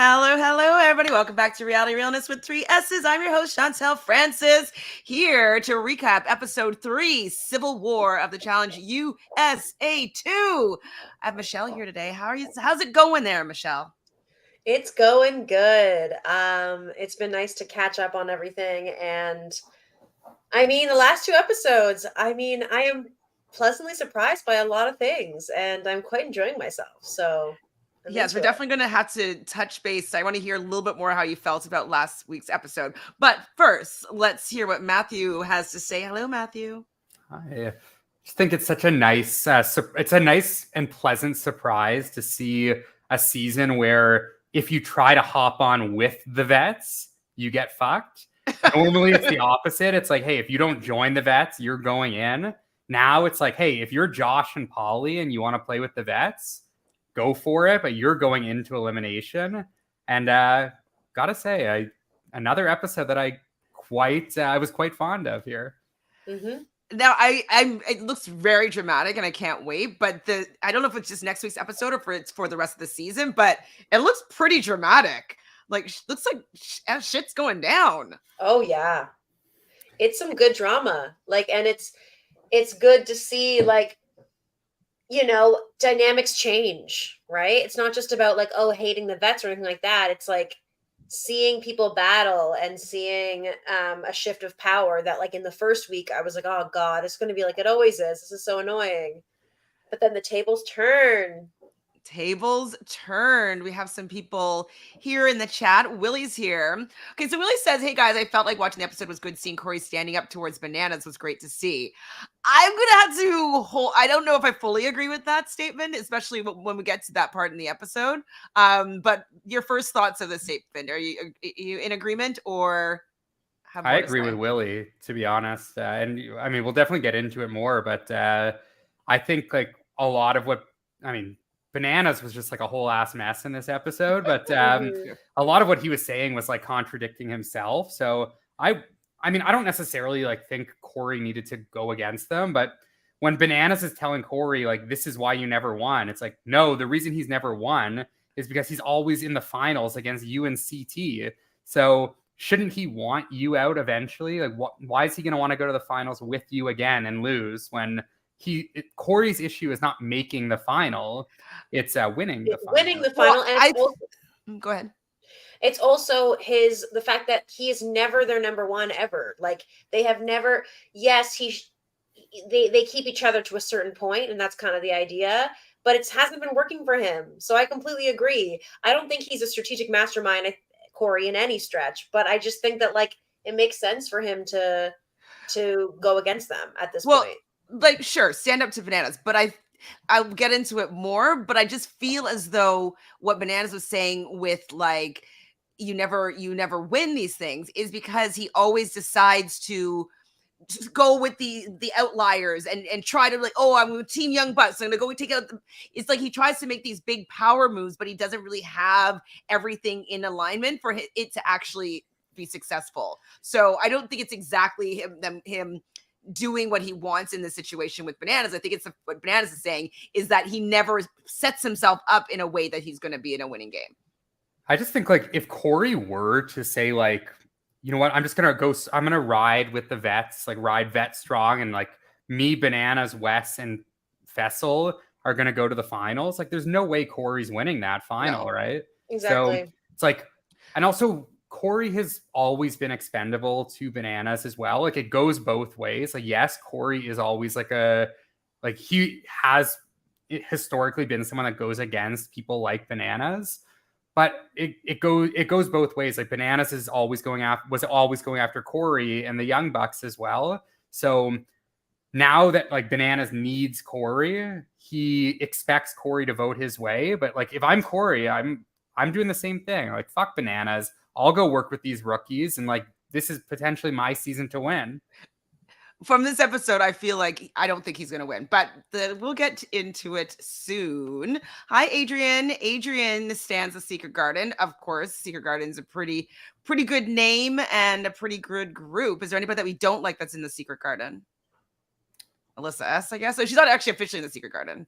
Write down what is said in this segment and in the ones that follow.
Hello, everybody. Welcome back to Reality Realness with 3 S's. I'm your host, Chantele Francis, here to recap episode 3, Civil War of the Challenge USA 2. I have Michelle here today. How's it going there, Michelle? It's going good. It's been nice to catch up on everything. And the last 2 episodes, I am pleasantly surprised by a lot of things and I'm quite enjoying myself. So I'm Yes, we're into it. definitely going to have to touch base. I want to hear a little bit more how you felt about last week's episode. But first, let's hear what Matthew has to say. Hello, Matthew. I just think it's such a nice, it's a nice and pleasant surprise to see a season where if you try to hop on with the vets, you get fucked. Normally it's the opposite. It's like, hey, if you don't join the vets, you're going in. Now it's like, hey, if you're Josh and Paulie and you want to play with the vets, go for it, but you're going into elimination. And gotta say, another episode that I was quite fond of here. Mm-hmm. Now it looks very dramatic and I can't wait, but I don't know if it's just next week's episode or it's for the rest of the season, but it looks pretty dramatic. Like, looks like shit's going down. Oh yeah. It's some good drama. And it's good to see dynamics change, right? It's not just about hating the vets or anything like that. It's like seeing people battle and seeing a shift of power that in the first week I was like, oh God, it's going to be like it always is. This is so annoying. But then the tables turn. Tables turned. We have some people here in the chat. Willie's here. Okay, so Willie says, hey guys, I felt like watching the episode was good. Seeing Corey standing up towards Bananas was great to see. I'm going to have to I don't know if I fully agree with that statement, especially when we get to that part in the episode. But your first thoughts of the statement, are you in agreement or? I agree with Willie, to be honest. And I mean, we'll definitely get into it more, but I think a lot of Bananas was just a whole ass mess in this episode, but a lot of what he was saying was contradicting himself. So I don't necessarily think Corey needed to go against them, but when Bananas is telling Corey this is why you never won, it's no, the reason he's never won is because he's always in the finals against you and CT. So shouldn't he want you out eventually? Why is he going to want to go to the finals with you again and lose when Corey's issue is not making the final, it's winning the final. Winning the final. Well, go ahead. It's also the fact that he is never their number one ever. They have never, yes, they keep each other to a certain point, and that's kind of the idea, but it hasn't been working for him. So I completely agree. I don't think he's a strategic mastermind, Corey, in any stretch, but I just think that it makes sense for him to go against them at this point. Sure, stand up to Bananas, but I'll get into it more, but I just feel as though what Bananas was saying with you never win these things is because he always decides to just go with the outliers and try to I'm with Team Young Bucks, I'm gonna go take out it's he tries to make these big power moves, but he doesn't really have everything in alignment for it to actually be successful. So I don't think it's exactly him doing what he wants in the situation with Bananas. I think it's what Bananas is saying is that he never sets himself up in a way that he's going to be in a winning game. I just think if Corey were to say you know what, I'm going to ride with the vets, ride vet strong, and me, Bananas, Wes, and Fessel are going to go to the finals. There's no way Corey's winning that final, no. Right? Exactly. So it's and also Corey has always been expendable to Bananas as well. It goes both ways. Yes, Corey is always he has historically been someone that goes against people like Bananas, but it goes both ways. Bananas was always going after Corey and the Young Bucks as well. So now that Bananas needs Corey, he expects Corey to vote his way. But if I'm Corey, I'm doing the same thing. Fuck Bananas. I'll go work with these rookies, and this is potentially my season to win. From this episode, I feel I don't think he's going to win, but we'll get into it soon. Hi, Adrian. Adrian stands the Secret Garden. Of course, Secret Garden's a pretty good name and a pretty good group. Is there anybody that we don't like that's in the Secret Garden? Alyssa S, I guess. So she's not actually officially in the Secret Garden.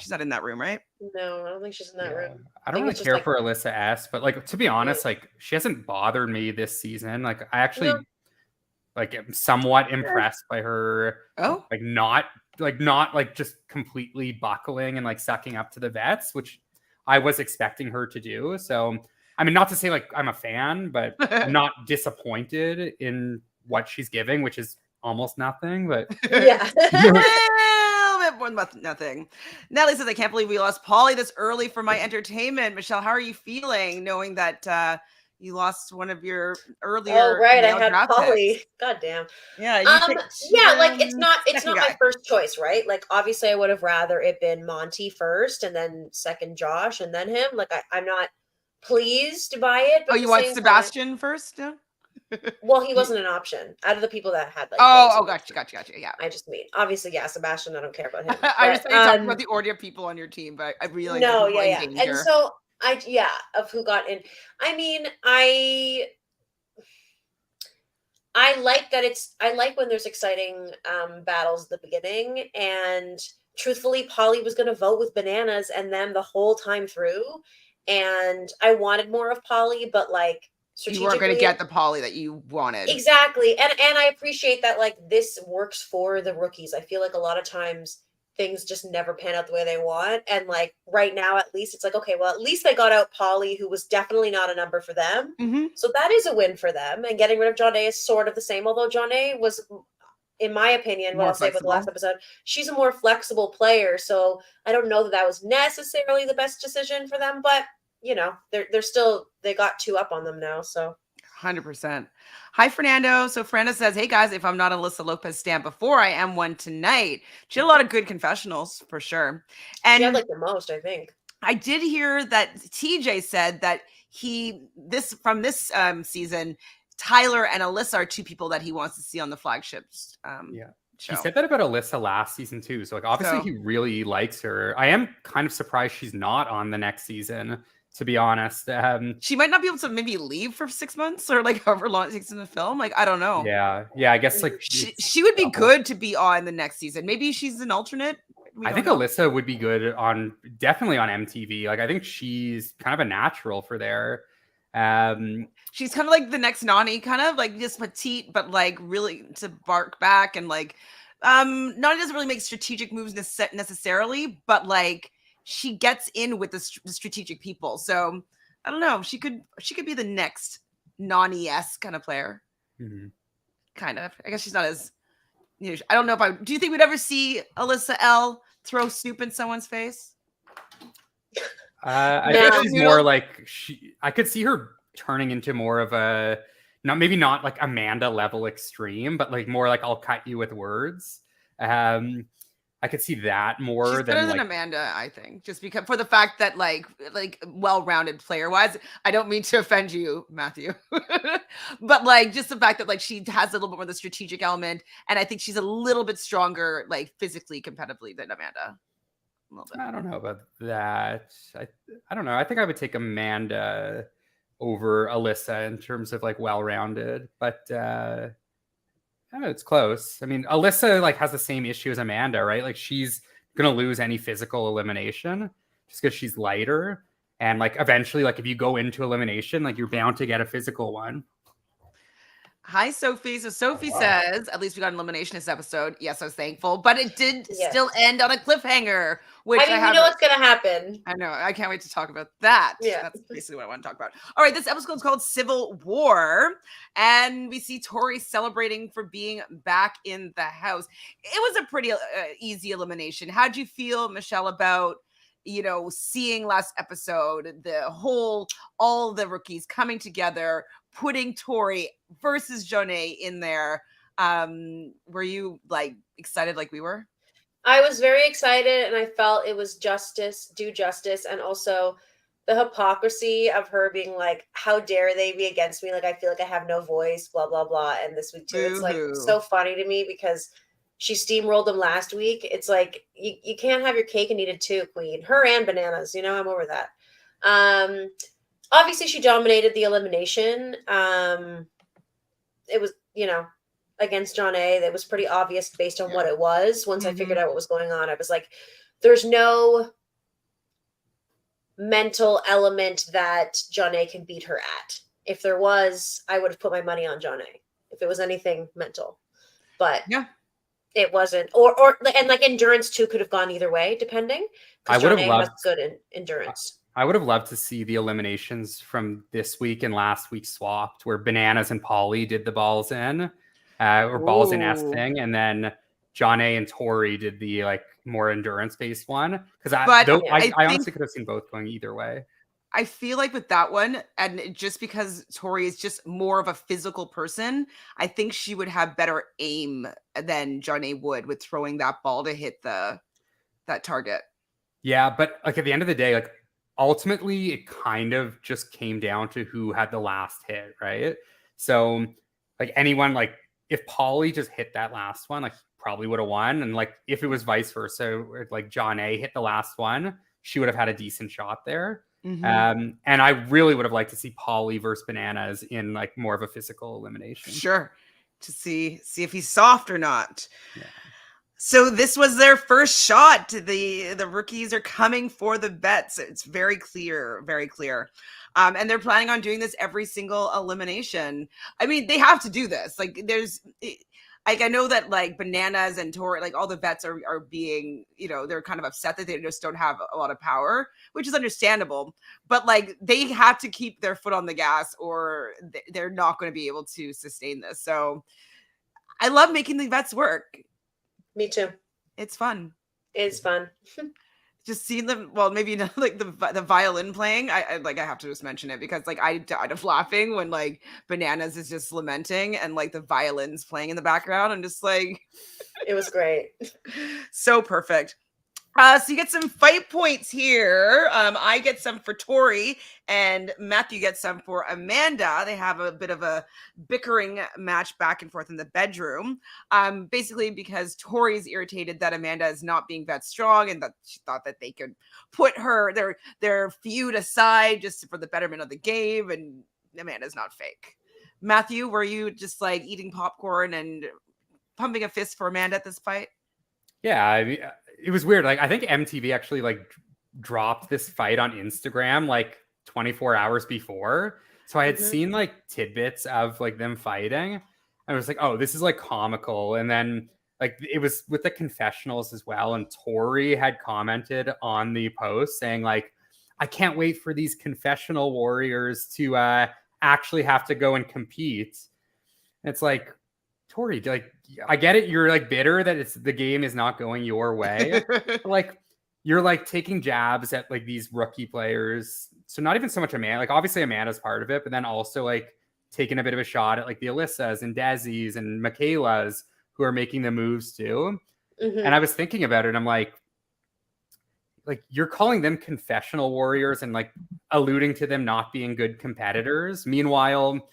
She's not in that room, right? No, I don't think she's in that room. I don't really care for Alyssa S, but like to be honest, like she hasn't bothered me this season. Like I actually like am somewhat impressed by her. Oh, not just completely buckling and like sucking up to the vets, which I was expecting her to do. So I mean, not to say like I'm a fan, but I'm not disappointed in what she's giving, which is almost nothing. But yeah. Well, more than nothing. Natalie says, I can't believe we lost Paulie this early for my entertainment. Michelle, how are you feeling knowing that you lost one of your earlier? Oh, right. I had Paulie. God damn. Yeah. Yeah. Like it's not my first choice, right? Like obviously I would have rather it been Monty first and then second Josh and then him. Like I'm not pleased by it. But you want Sebastian first? Yeah. Well, he wasn't an option out of the people that had like. Gotcha. Yeah, I just mean obviously, yeah, Sebastian. I don't care about him. I was talking about the order of people on your team, but I realized and so of who got in. I mean, I like that I like when there's exciting battles at the beginning, and truthfully, Paulie was going to vote with Bananas and them the whole time through, and I wanted more of Paulie, but like. You weren't going to get the Paulie that you wanted. Exactly. And I appreciate that like this works for the rookies. I feel like a lot of times things just never pan out the way they want. And like right now, at least it's like, okay, well, at least they got out Paulie, who was definitely not a number for them. Mm-hmm. So that is a win for them. And getting rid of Janae is sort of the same, although Janae was, in my opinion, what I'll say about the last episode, she's a more flexible player. So I don't know that was necessarily the best decision for them, but you know, they're still, they got 2 up on them now. So 100%. Hi, Fernando. So Fernando says, hey guys, if I'm not Alyssa Lopez stan before, I am one tonight. She had a lot of good confessionals for sure. And she had like the most, I think. I did hear that TJ said that from this season, Tyler and Alyssa are 2 people that he wants to see on the flagships. He said that about Alyssa last season too. So like obviously he really likes her. I am kind of surprised she's not on the next season, to be honest. She might not be able to maybe leave for 6 months or like however long it takes in the film. Like, I don't know. Yeah. I guess like she would be good to be on the next season. Maybe she's an alternate. I think Alyssa would be good definitely on MTV. Like I think she's kind of a natural for there. She's kind of like the next Nani, kind of like just petite, but like really to bark back and like Nani doesn't really make strategic moves necessarily, but like she gets in with the strategic people. So I don't know. She could be the next Nani-esque kind of player. Mm-hmm. Kind of. I guess she's not as. I don't know if do you think we'd ever see Alyssa L throw soup in someone's face? I think she's more like I could see her turning into more of a maybe not like Amanda level extreme, but like more like I'll cut you with words. I could see that more. She's better than Amanda, I think, just because for the fact that like well-rounded player-wise. I don't mean to offend you, Matthew, but like just the fact that like she has a little bit more of the strategic element, and I think she's a little bit stronger, like physically, competitively than Amanda. A little bit. I don't know about that. I don't know. I think I would take Amanda over Alyssa in terms of like well-rounded, but it's close. I mean, Alyssa like has the same issue as Amanda, right? Like she's gonna lose any physical elimination just because she's lighter, and like eventually, like if you go into elimination, like you're bound to get a physical one. Hi, Sophie. So Sophie says, at least we got an elimination this episode. Yes, I was thankful, but it did still end on a cliffhanger. Which I mean, we know what's going to happen. I know. I can't wait to talk about that. Yeah. That's basically what I want to talk about. All right. This episode is called Civil War. And we see Tori celebrating for being back in the house. It was a pretty easy elimination. How'd you feel, Michelle, about, seeing last episode, all the rookies coming together, putting Tori versus Janae in there? Were you like excited like we were? I was very excited, and I felt it was due justice, and also the hypocrisy of her being like, how dare they be against me? Like, I feel like I have no voice, blah, blah, blah. And this week too, it's like so funny to me because she steamrolled them last week. It's like, you can't have your cake and eat it too, queen. Her and Bananas, I'm over that. Obviously she dominated the elimination. It was, against Janae. It was pretty obvious based on what it was. Once I figured out what was going on, I was like, there's no mental element that Jonna can beat her at. If there was, I would have put my money on Jonna if it was anything mental. But yeah, it wasn't. Or and like endurance too could have gone either way, depending. Because Jonna has good endurance. I would have loved to see the eliminations from this week and last week swapped, where Bananas and Paulie did the balls in, or balls in S thing, and then Jonna and Tori did the like more endurance based one. Because I honestly could have seen both going either way. I feel like with that one, and just because Tori is just more of a physical person, I think she would have better aim than Jonna would with throwing that ball to hit that target. Yeah, but like at the end of the day, like ultimately it kind of just came down to who had the last hit, right? So like anyone, like if Paulie just hit that last one, like probably would have won. And like if it was vice versa, like Jonna hit the last one, she would have had a decent shot there. Mm-hmm. And I really would have liked to see Paulie versus Bananas in like more of a physical elimination. Sure. To see if he's soft or not. Yeah. So this was their first shot. The rookies are coming for the bets. It's very clear, very clear. And they're planning on doing this every single elimination. I mean, they have to do this. Like I know that like Bananas and Tori, like all the vets are being, they're kind of upset that they just don't have a lot of power, which is understandable. But like they have to keep their foot on the gas or they're not going to be able to sustain this. So I love making the vets work. Me too. It's fun. It's fun. Just seeing them, well, maybe not like the violin playing. I have to just mention it because like I died of laughing when like Bananas is just lamenting and like the violins playing in the background. I'm just like, it was great. So perfect. So you get some fight points here. I get some for Tori and Matthew gets some for Amanda. They have a bit of a bickering match back and forth in the bedroom. Basically because Tori's irritated that Amanda is not being that strong and that she thought that they could put their feud aside just for the betterment of the game, and Amanda's not fake. Matthew, were you just like eating popcorn and pumping a fist for Amanda at this fight? Yeah, I mean, it was weird. Like, I think MTV actually like dropped this fight on Instagram like 24 hours before. So I had seen like tidbits of like them fighting. I was like, oh, this is like comical. And then like it was with the confessionals as well. And Tori had commented on the post saying like, I can't wait for these confessional warriors to actually have to go and compete. And it's like, Tori, like, I get it. You're like bitter that the game is not going your way. Like you're like taking jabs at like these rookie players. So not even so much Amanda, like obviously Amanda's part of it, but then also like taking a bit of a shot at like the Alyssas and Desi's and Michaela's who are making the moves too. And I was thinking about it. And I'm like you're calling them confessional warriors and like alluding to them not being good competitors. Meanwhile,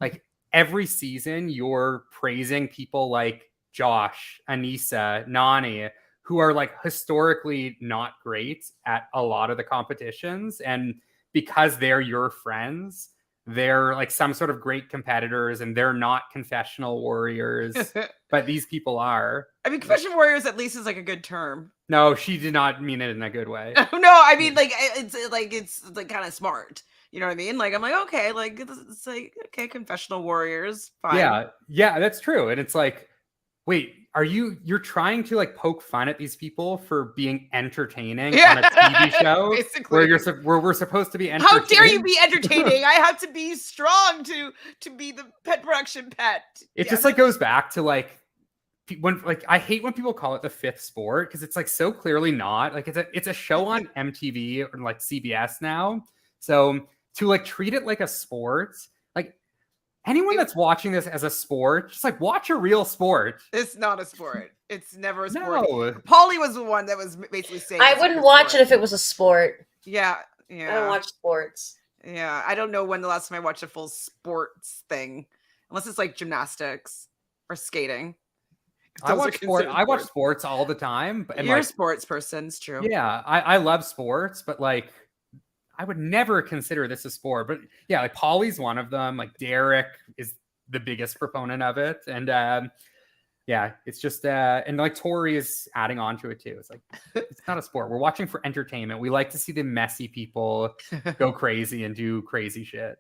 like every season you're praising people like Josh, Anissa, Nani, who are like historically not great at a lot of the competitions. And because they're your friends, they're like some sort of great competitors and they're not confessional warriors, but these people are. I mean, confessional warriors at least is like a good term. No, she did not mean it in a good way. No, I mean like it's like kind of smart. You know what I mean? Like, I'm like, okay, like, it's like, okay, confessional warriors, fine. Yeah, that's true. And it's like, wait, you're trying to like poke fun at these people for being entertaining on a TV show where we're supposed to be entertaining? How dare you be entertaining? I have to be strong to be the pet production pet. It just like goes back to like, when like I hate when people call it the fifth sport because it's like so clearly not. Like it's a show on MTV or like CBS now. So to like treat it like a sport, like anyone that's watching this as a sport, just like watch a real sport. It's not a sport. It's never a sport. No. Paulie was the one that was basically saying I wouldn't watch it if it was a sport. Yeah. I don't watch sports. Yeah. I don't know when the last time I watched a full sports thing, unless it's like gymnastics or skating. I watch sports all the time. And you're like, a sports person, it's true. Yeah, I love sports, but like I would never consider this a sport. But yeah, like Paulie's one of them. Like Derek is the biggest proponent of it. And Yeah, it's just and like Tori is adding on to it too. It's like it's not a sport. We're watching for entertainment. We like to see the messy people go crazy and do crazy shit.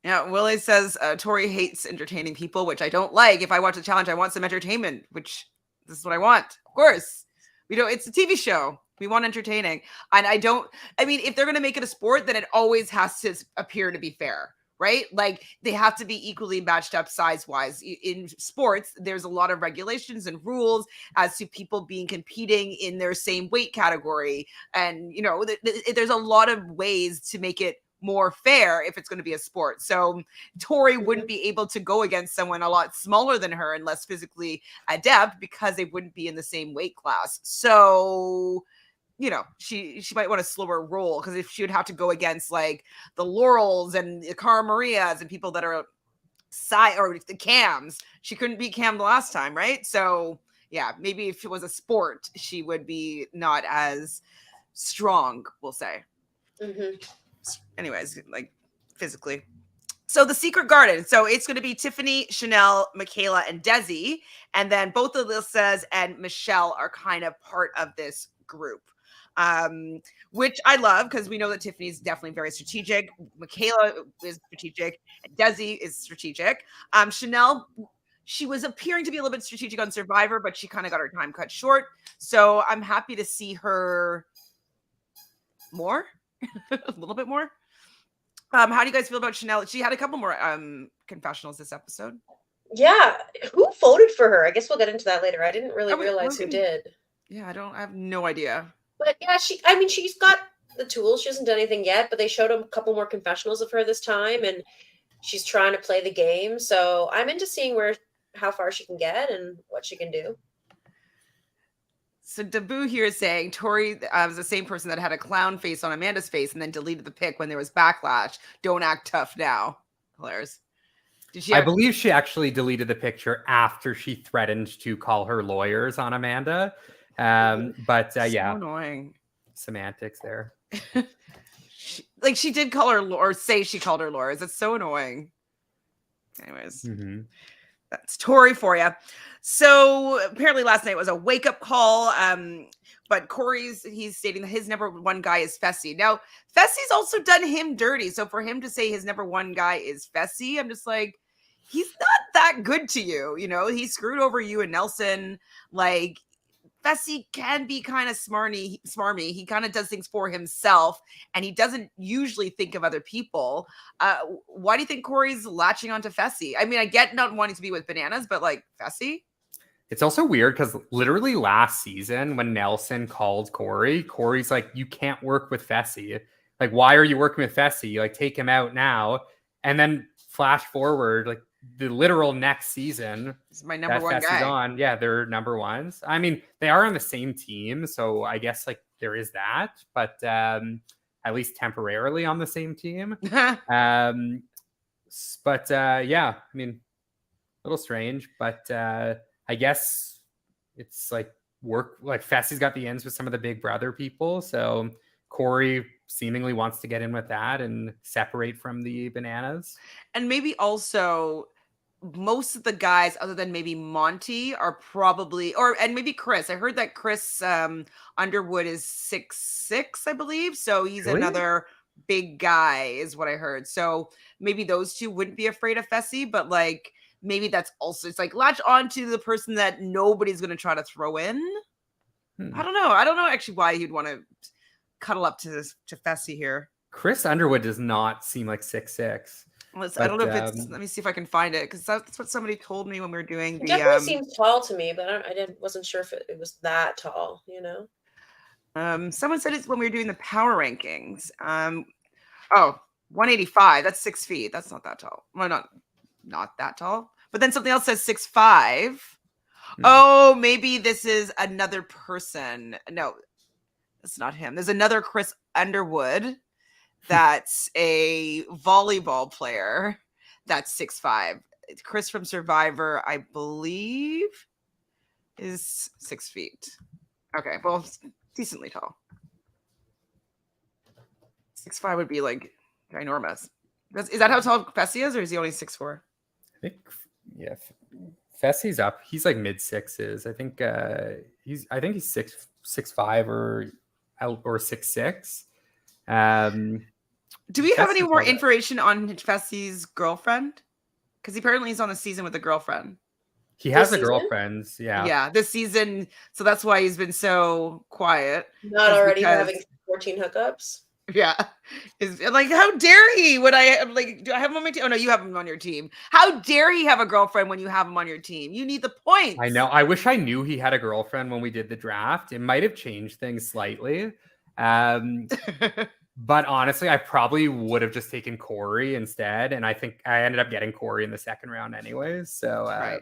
Yeah, Willie says Tori hates entertaining people, which I don't like. If I watch a challenge, I want some entertainment, which this is what I want. Of course. It's a TV show. We want entertaining. And I mean, if they're going to make it a sport, then it always has to appear to be fair, right? Like they have to be equally matched up size-wise. In sports, there's a lot of regulations and rules as to people competing in their same weight category. And, there's a lot of ways to make it more fair if it's going to be a sport. So Tori wouldn't be able to go against someone a lot smaller than her and less physically adept because they wouldn't be in the same weight class. So, she might want a slower roll, because if she would have to go against like the Laurels and the Cara Marias and people that are or the Cams, she couldn't beat Cam the last time, right? So yeah, maybe if it was a sport, she would be not as strong, we'll say. Anyways, like physically. So the Secret Garden. So it's going to be Tiffany, Chanel, Michaela, and Desi. And then both Alyssas and Michelle are kind of part of this group, which I love, because we know that Tiffany's definitely very strategic. Michaela is strategic. And Desi is strategic. Chanel, she was appearing to be a little bit strategic on Survivor, but she kind of got her time cut short. So I'm happy to see her more. A little bit more. How do you guys feel about Chanel? She had a couple more confessionals this episode. Yeah, who voted for her? I guess we'll get into that later. I didn't really realize who did. Yeah, I have no idea. But yeah, she's got the tools. She hasn't done anything yet, but they showed a couple more confessionals of her this time, and she's trying to play the game. So I'm into seeing how far she can get and what she can do. So Dabu here is saying Tori was the same person that had a clown face on Amanda's face and then deleted the pic when there was backlash. Don't act tough now. Hilarious. I believe she actually deleted the picture after she threatened to call her lawyers on Amanda. But yeah, annoying semantics there. she did call her, or say she called her lawyers. That's so annoying. Anyways, that's Tori for you. So apparently last night was a wake-up call. But he's stating that his number one guy is Fessy. Now, Fessy's also done him dirty. So for him to say his number one guy is Fessy, I'm just like, he's not that good to you. He screwed over you and Nelson. Like, Fessy can be kind of smarmy. He kind of does things for himself, and he doesn't usually think of other people. Why do you think Corey's latching onto Fessy? I mean, I get not wanting to be with Bananas, but like Fessy? It's also weird because literally last season when Nelson called Corey's like, you can't work with Fessy. Like, why are you working with Fessy? Like, take him out now. And then flash forward, like the literal next season. This is my number one guy. On. Yeah, they're number ones. I mean, they are on the same team. So I guess like there is that, but at least temporarily on the same team. Yeah, I mean, a little strange, but I guess it's like Fessy's got the ends with some of the Big Brother people. So Corey seemingly wants to get in with that and separate from the Bananas. And maybe also most of the guys, other than maybe Monty, are probably, and maybe Chris. I heard that Chris Underwood is 6'6", I believe. So he's another big guy is what I heard. So maybe those two wouldn't be afraid of Fessy, but like, maybe that's also, it's like latch on to the person that nobody's going to try to throw in. I don't know actually why he'd want to cuddle up to Fessy here. Chris Underwood does not seem like 6'6". I don't know if it's, let me see if I can find it, because that's what somebody told me when we were doing the... It definitely seems tall to me, but wasn't sure if it was that tall, Someone said it's when we were doing the power rankings. 185, that's 6 feet. That's not that tall. Well, not that tall. But then something else says 6'5". Oh, maybe this is another person. No, it's not him. There's another Chris Underwood that's a volleyball player that's 6'5". Chris from Survivor, I believe, is 6 feet. Okay, well, decently tall. 6'5" would be like ginormous. Is that how tall Fessy is, or is he only 6'4"? I think, yeah. Fessie's up. He's like mid sixes. I think he's 6'5" or 6'6". Do we have any Fessie's more all that. information on Fessie's girlfriend? Because apparently he's on a season with a girlfriend. He has This a season? girlfriend. Yeah. Yeah, this season. So that's why he's been so quiet. Not is already because- having 14 hookups. Yeah. Is like, how dare he? Would I like, do I have him on my team? Oh no, you have him on your team. How dare he have a girlfriend when you have him on your team? You need the points. I know. I wish I knew he had a girlfriend when we did the draft. It might have changed things slightly. But honestly, I probably would have just taken Corey instead. And I think I ended up getting Corey in the second round anyways. So Right.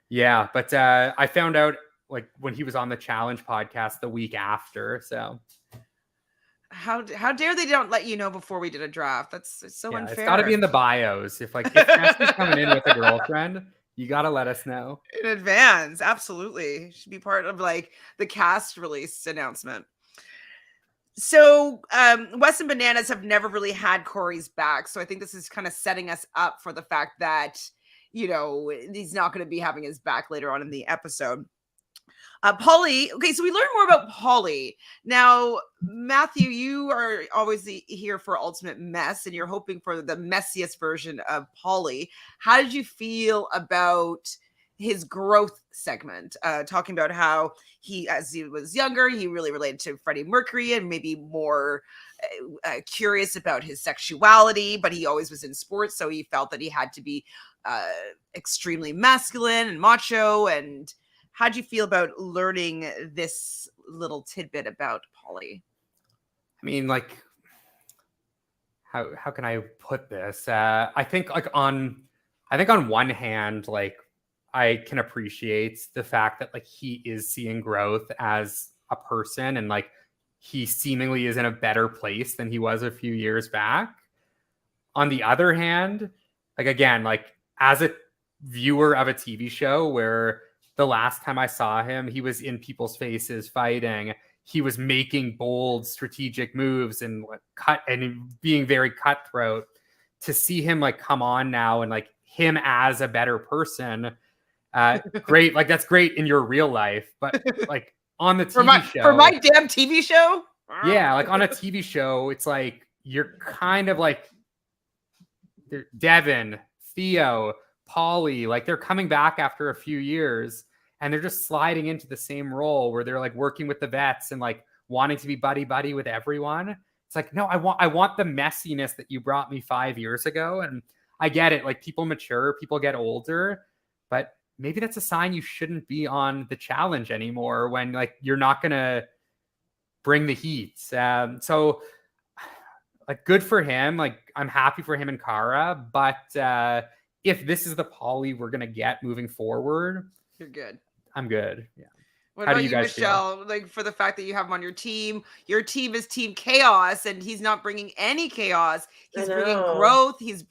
yeah, but I found out like when he was on the challenge podcast the week after. So How dare they don't let you know before we did a draft? It's so yeah, unfair. it's got to be in the bios. If Cassie's coming in with a girlfriend, you got to let us know in advance. Absolutely. Should be part of like the cast release announcement. So Wes and Bananas have never really had Corey's back. So I think this is kind of setting us up for the fact that, you know, he's not going to be having his back later on in the episode. Paulie. Okay, so we learn more about Paulie. Now, Matthew, you are always here for Ultimate Mess, and you're hoping for the messiest version of Paulie. How did you feel about his growth segment? Talking about how he, as he was younger, he really related to Freddie Mercury and maybe more curious about his sexuality, but he always was in sports, so he felt that he had to be extremely masculine and macho. And how'd you feel about learning this little tidbit about Paulie? I mean, like, how can I put this? I think on one hand, like, I can appreciate the fact that like he is seeing growth as a person, and like he seemingly is in a better place than he was a few years back. On the other hand, like, again, like as a viewer of a TV show where the last time I saw him, he was in people's faces fighting. He was making bold strategic moves and being very cutthroat. To see him like come on now and like him as a better person, great. Like that's great in your real life, but like on the TV show, for my damn TV show. Yeah, like on a TV show, it's like you're kind of like Devin, Theo, Paulie, like they're coming back after a few years and they're just sliding into the same role where they're like working with the vets and like wanting to be buddy with everyone. It's like, no, I want the messiness that you brought me 5 years ago. And I get it. Like people mature, people get older, but maybe that's a sign you shouldn't be on the challenge anymore when like you're not going to bring the heat. So like good for him. Like I'm happy for him and Cara, but if this is the Paulie we're going to get moving forward, you're good. I'm good. Yeah. What How about do you guys Michelle? feel? Like for the fact that you have him on your team is Team Chaos, and he's not bringing any chaos. He's bringing growth. He's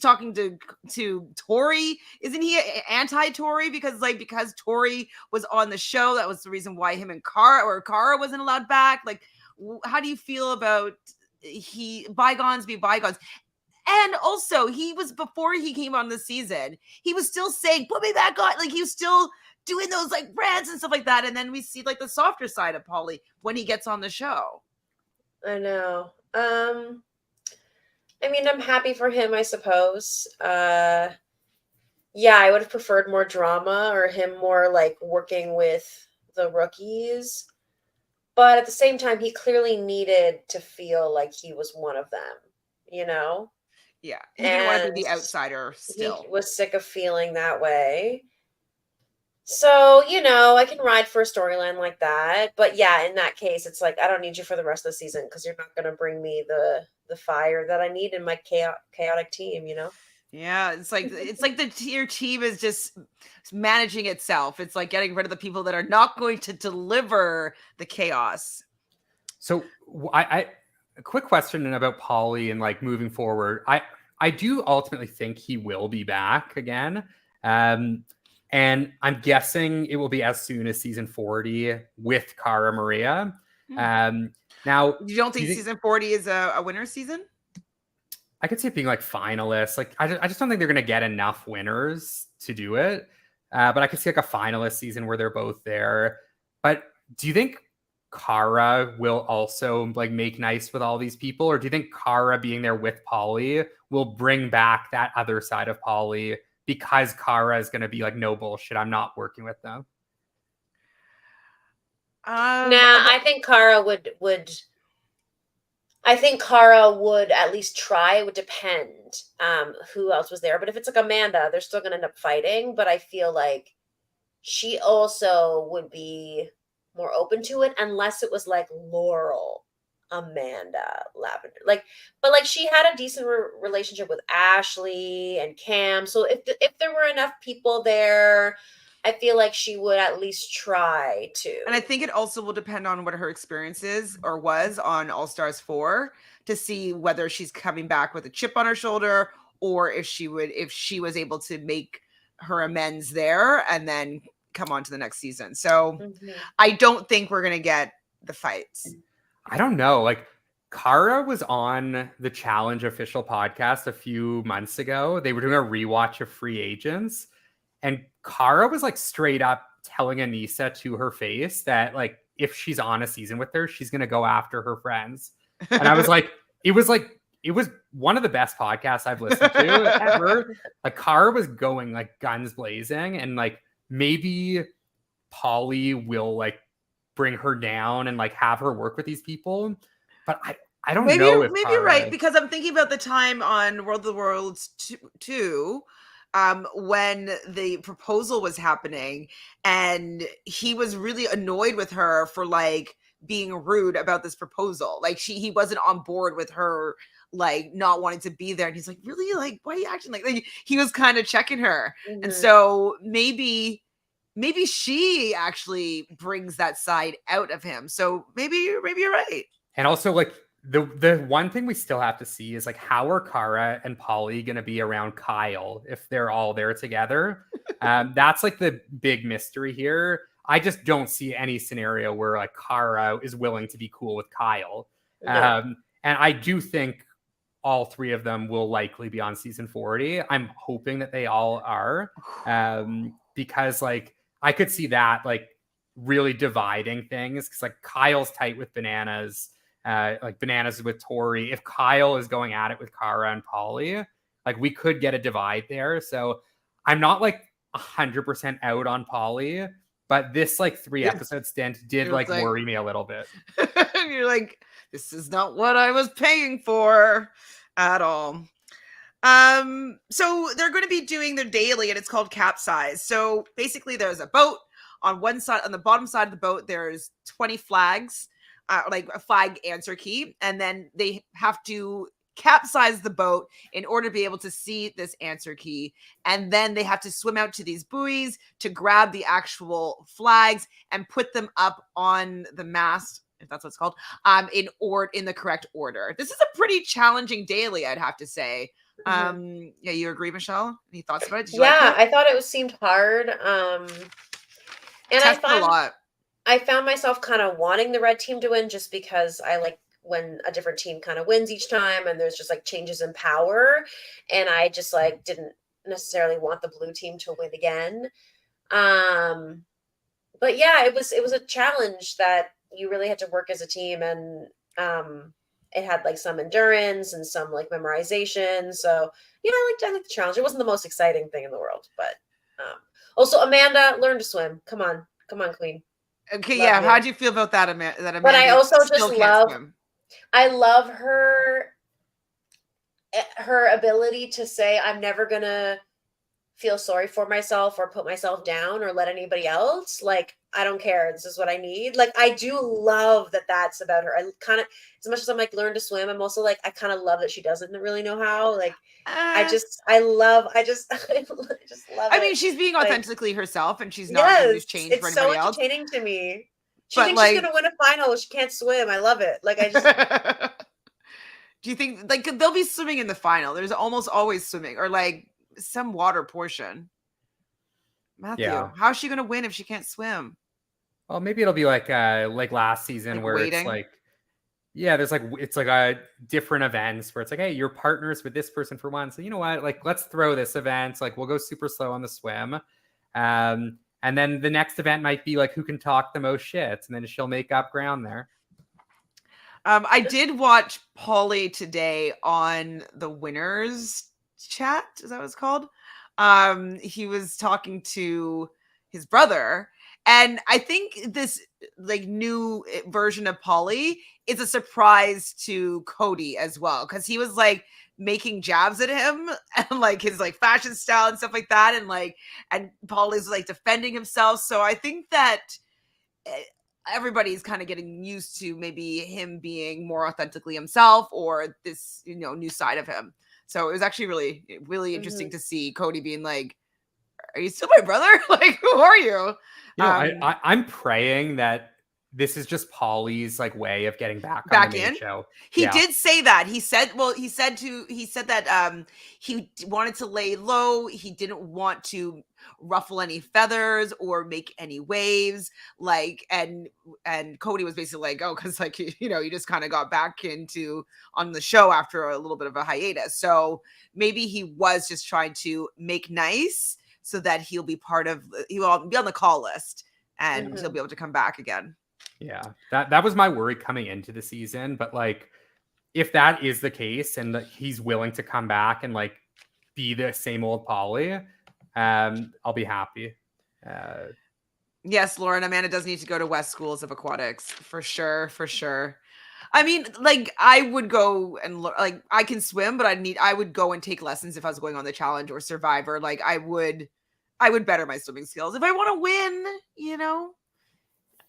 talking to Tori. Isn't he anti-Tori? Because Tori was on the show, that was the reason why him and Cara wasn't allowed back. Like, how do you feel about bygones be bygones? And also, he was, before he came on the season, he was still saying, put me back on. Like, he was still doing those like rants and stuff like that. And then we see like the softer side of Paulie when he gets on the show. I know. I mean, I'm happy for him, I suppose. Yeah, I would have preferred more drama or him more like working with the rookies. But at the same time, he clearly needed to feel like he was one of them, you know? Yeah. He didn't want to be the outsider still. He was sick of feeling that way. So, you know, I can ride for a storyline like that. But yeah, in that case, it's like, I don't need you for the rest of the season because you're not going to bring me the fire that I need in my chaotic team, you know? Yeah, it's like your team is just managing itself. It's like getting rid of the people that are not going to deliver the chaos. So a quick question about Paulie and like moving forward. I do ultimately think he will be back again. And I'm guessing it will be as soon as season 40 with Cara Maria. Now, you don't think season 40 is a winner season? I could see it being like finalists. Like I just don't think they're gonna get enough winners to do it. But I could see like a finalist season where they're both there. But do you think Cara will also like make nice with all these people, or do you think Cara being there with Paulie will bring back that other side of Paulie because Cara is gonna be like, no bullshit, I'm not working with them? I think Cara would. I think Cara would at least try. It would depend who else was there. But if it's like Amanda, they're still going to end up fighting. But I feel like she also would be more open to it unless it was like Laurel, Amanda, Lavender. But she had a decent relationship with Ashley and Cam. So if there were enough people there, I feel like she would at least try to. And I think it also will depend on what her experience is or was on All Stars 4 to see whether she's coming back with a chip on her shoulder or if she was able to make her amends there and then come on to the next season. So I don't think we're going to get the fights. I don't know. Like Cara was on the Challenge official podcast a few months ago. They were doing a rewatch of Free Agents. And Cara was like straight up telling Anissa to her face that like if she's on a season with her, she's gonna go after her friends. And I was like, it was one of the best podcasts I've listened to ever. Like Cara was going like guns blazing, and like maybe Paulie will like bring her down and like have her work with these people. But I don't know if maybe you're right, because I'm thinking about the time on World of the Worlds 2. When the proposal was happening and he was really annoyed with her for like being rude about this proposal. Like he wasn't on board with her, like not wanting to be there. And he's like, really? Like, why are you acting like he was kind of checking her. And so maybe she actually brings that side out of him. So maybe you're right. And also like, the one thing we still have to see is like how are Cara and Paulie going to be around Kyle if they're all there together. That's like the big mystery here. I just don't see any scenario where like Cara is willing to be cool with Kyle. And I do think all three of them will likely be on season 40. I'm hoping that they all are, because like I could see that like really dividing things, because like Kyle's tight with Bananas. Like Bananas with Tori. If Kyle is going at it with Cara and Paulie, like we could get a divide there. So I'm not like 100% out on Paulie, but this like 3 episode stint did like worry me a little bit. You're like, this is not what I was paying for at all. So they're going to be doing their daily, and it's called Capsize. So basically, there's a boat on one side. On the bottom side of the boat, there's 20 flags. Like a flag answer key, and then they have to capsize the boat in order to be able to see this answer key, and then they have to swim out to these buoys to grab the actual flags and put them up on the mast, if that's what it's called, in the correct order. This is a pretty challenging daily, I'd have to say. Yeah, you agree, Michelle? Any thoughts about it? I thought it seemed hard. And I found I found myself kind of wanting the red team to win just because I like when a different team kind of wins each time and there's just like changes in power. And I just like didn't necessarily want the blue team to win again. But yeah, it was a challenge that you really had to work as a team, and it had like some endurance and some like memorization. So yeah, I liked the challenge. It wasn't the most exciting thing in the world, but also Amanda, learn to swim. Come on, queen. Okay, love how do you feel about that, Amanda? But I also just love her ability to say, I'm never gonna feel sorry for myself or put myself down or let anybody else. Like, I don't care. This is what I need. Like, I do love that that's about her. I kind of, as much as I'm like, learn to swim, I'm also like, I kind of love that she doesn't really know how. Like, I just love I mean, she's being authentically herself, and she's not going to change for anybody else. It's so entertaining to me. She thinks she's going to win a final. She can't swim. I love it. Like, I just... Do you think, like, they'll be swimming in the final? There's almost always swimming, or like some water portion. Matthew, how's she going to win if she can't swim? Well, maybe it'll be like last season, like where waiting? It's like, Yeah, there's like it's like a different events where it's like, hey, you're partners with this person for one, so you know what, like let's throw this event, like we'll go super slow on the swim, and then the next event might be like who can talk the most shit, and then she'll make up ground there. I did watch Paulie today on the winners chat. Is that what it's called? He was talking to his brother, and I think this like new version of Paulie is a surprise to Cody as well, because he was like making jabs at him and like his like fashion style and stuff like that, and Paulie's like defending himself. So I think that everybody's kind of getting used to maybe him being more authentically himself, or this, new side of him. So it was actually really, really interesting to see Cody being like, are you still my brother? Like, who are you? I'm praying that this is just Paulie's like way of getting back on the main show. He did say that. He said that he wanted to lay low. He didn't want to ruffle any feathers or make any waves. Like, and Cody was basically like, oh, because like, you just kind of got back on the show after a little bit of a hiatus. So maybe he was just trying to make nice so that he'll be be on the call list and he'll be able to come back again. Yeah, that was my worry coming into the season. But like, if that is the case and he's willing to come back and like be the same old Paulie, I'll be happy. Yes, Lauren, Amanda does need to go to West Schools of Aquatics for sure. For sure. I mean, like, I would go and like, I can swim, but I would go and take lessons if I was going on the challenge or Survivor. Like, I would better my swimming skills if I want to win.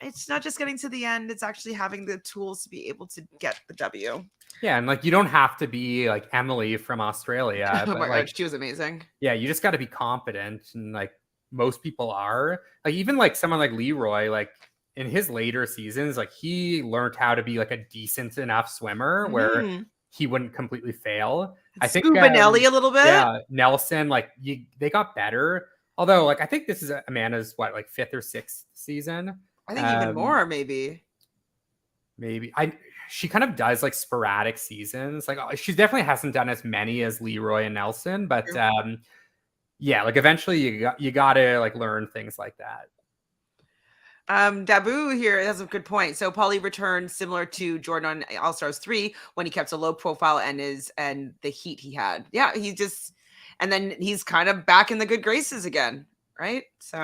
It's not just getting to the end, it's actually having the tools to be able to get the W. Yeah, and like you don't have to be like Emily from Australia. Oh but my like, God, she was amazing. Yeah, you just got to be competent, and like most people are. Like even like someone like Leroy, like in his later seasons, like he learned how to be like a decent enough swimmer where he wouldn't completely fail. I think Scuba Nelly a little bit. Yeah, Nelson, like they got better. Although like I think this is Amanda's like 5th or 6th season. I think even more, maybe. She kind of does like sporadic seasons. Like she definitely hasn't done as many as Leroy and Nelson, but yeah, like eventually you gotta like learn things like that. Dabu here has a good point. So Paulie returned similar to Jordan on All Stars 3 when he kept a low profile and the heat he had. Yeah, and then he's kind of back in the good graces again, right? So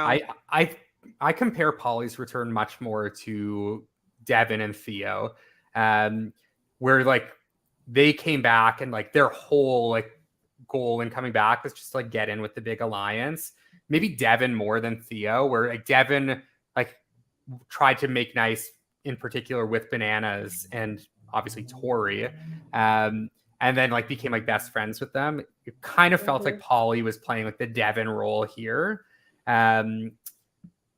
I compare Paulie's return much more to Devin and Theo, where like they came back and like their whole like goal in coming back was just like get in with the big alliance. Maybe Devin more than Theo, where like Devin like tried to make nice in particular with Bananas and obviously Tori, and then like became like best friends with them. It kind of felt like Paulie was playing like the Devin role here.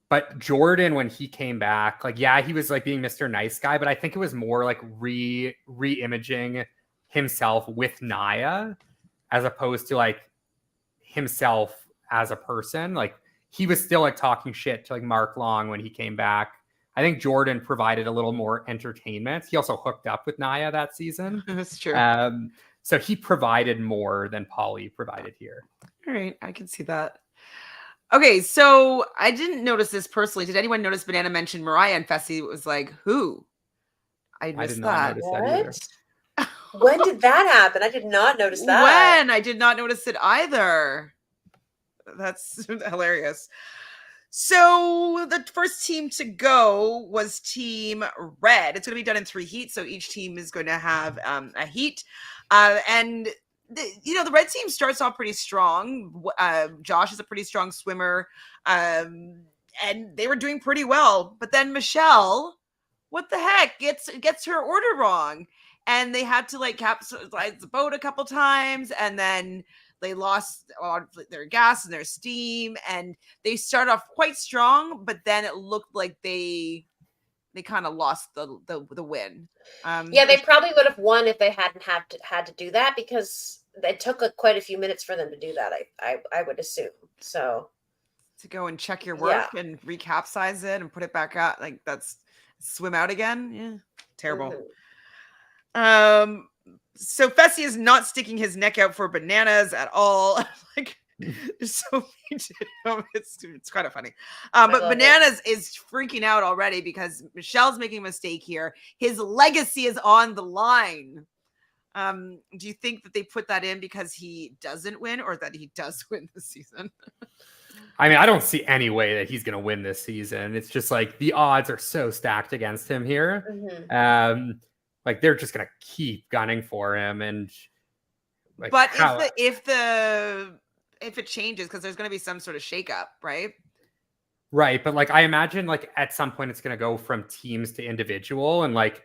But Jordan, when he came back, like, yeah, he was like being Mr. Nice Guy, but I think it was more like re-imaging himself with Naya as opposed to like himself as a person. Like he was still like talking shit to like Mark Long when he came back. I think Jordan provided a little more entertainment. He also hooked up with Naya that season. That's true. So he provided more than Paulie provided here. All right, I can see that. Okay, so I didn't notice this personally. Did anyone notice Banana mentioned Mariah and Fessy was like, who? I did not notice that either. When did that happen? I did not notice that. When? I did not notice it either. That's hilarious. So the first team to go was Team Red. It's going to be done in 3 heats, so each team is going to have a heat. And the red team starts off pretty strong. Josh is a pretty strong swimmer, and they were doing pretty well. But then Michelle, what the heck, gets her order wrong, and they had to like capsize the boat a couple times, and then they lost their gas and their steam, and they start off quite strong, but then it looked like they kind of lost the win. Yeah, they probably would have won if they hadn't had to do that, because it took quite a few minutes for them to do that. I would assume so. To go and check your work and recapsize it and put it back out, like that's swim out again. Yeah, terrible. So Fessy is not sticking his neck out for Bananas at all. Like, so it's kind of funny. But Bananas is freaking out already because Michelle's making a mistake here. His legacy is on the line. Do you think that they put that in because he doesn't win or that he does win this season? I mean, I don't see any way that he's going to win this season. It's just like the odds are so stacked against him here. Mm-hmm. Like they're just going to keep gunning for him. And like, but if it changes, because there's going to be some sort of shakeup, right? Right. But like, I imagine like at some point it's going to go from teams to individual. And like,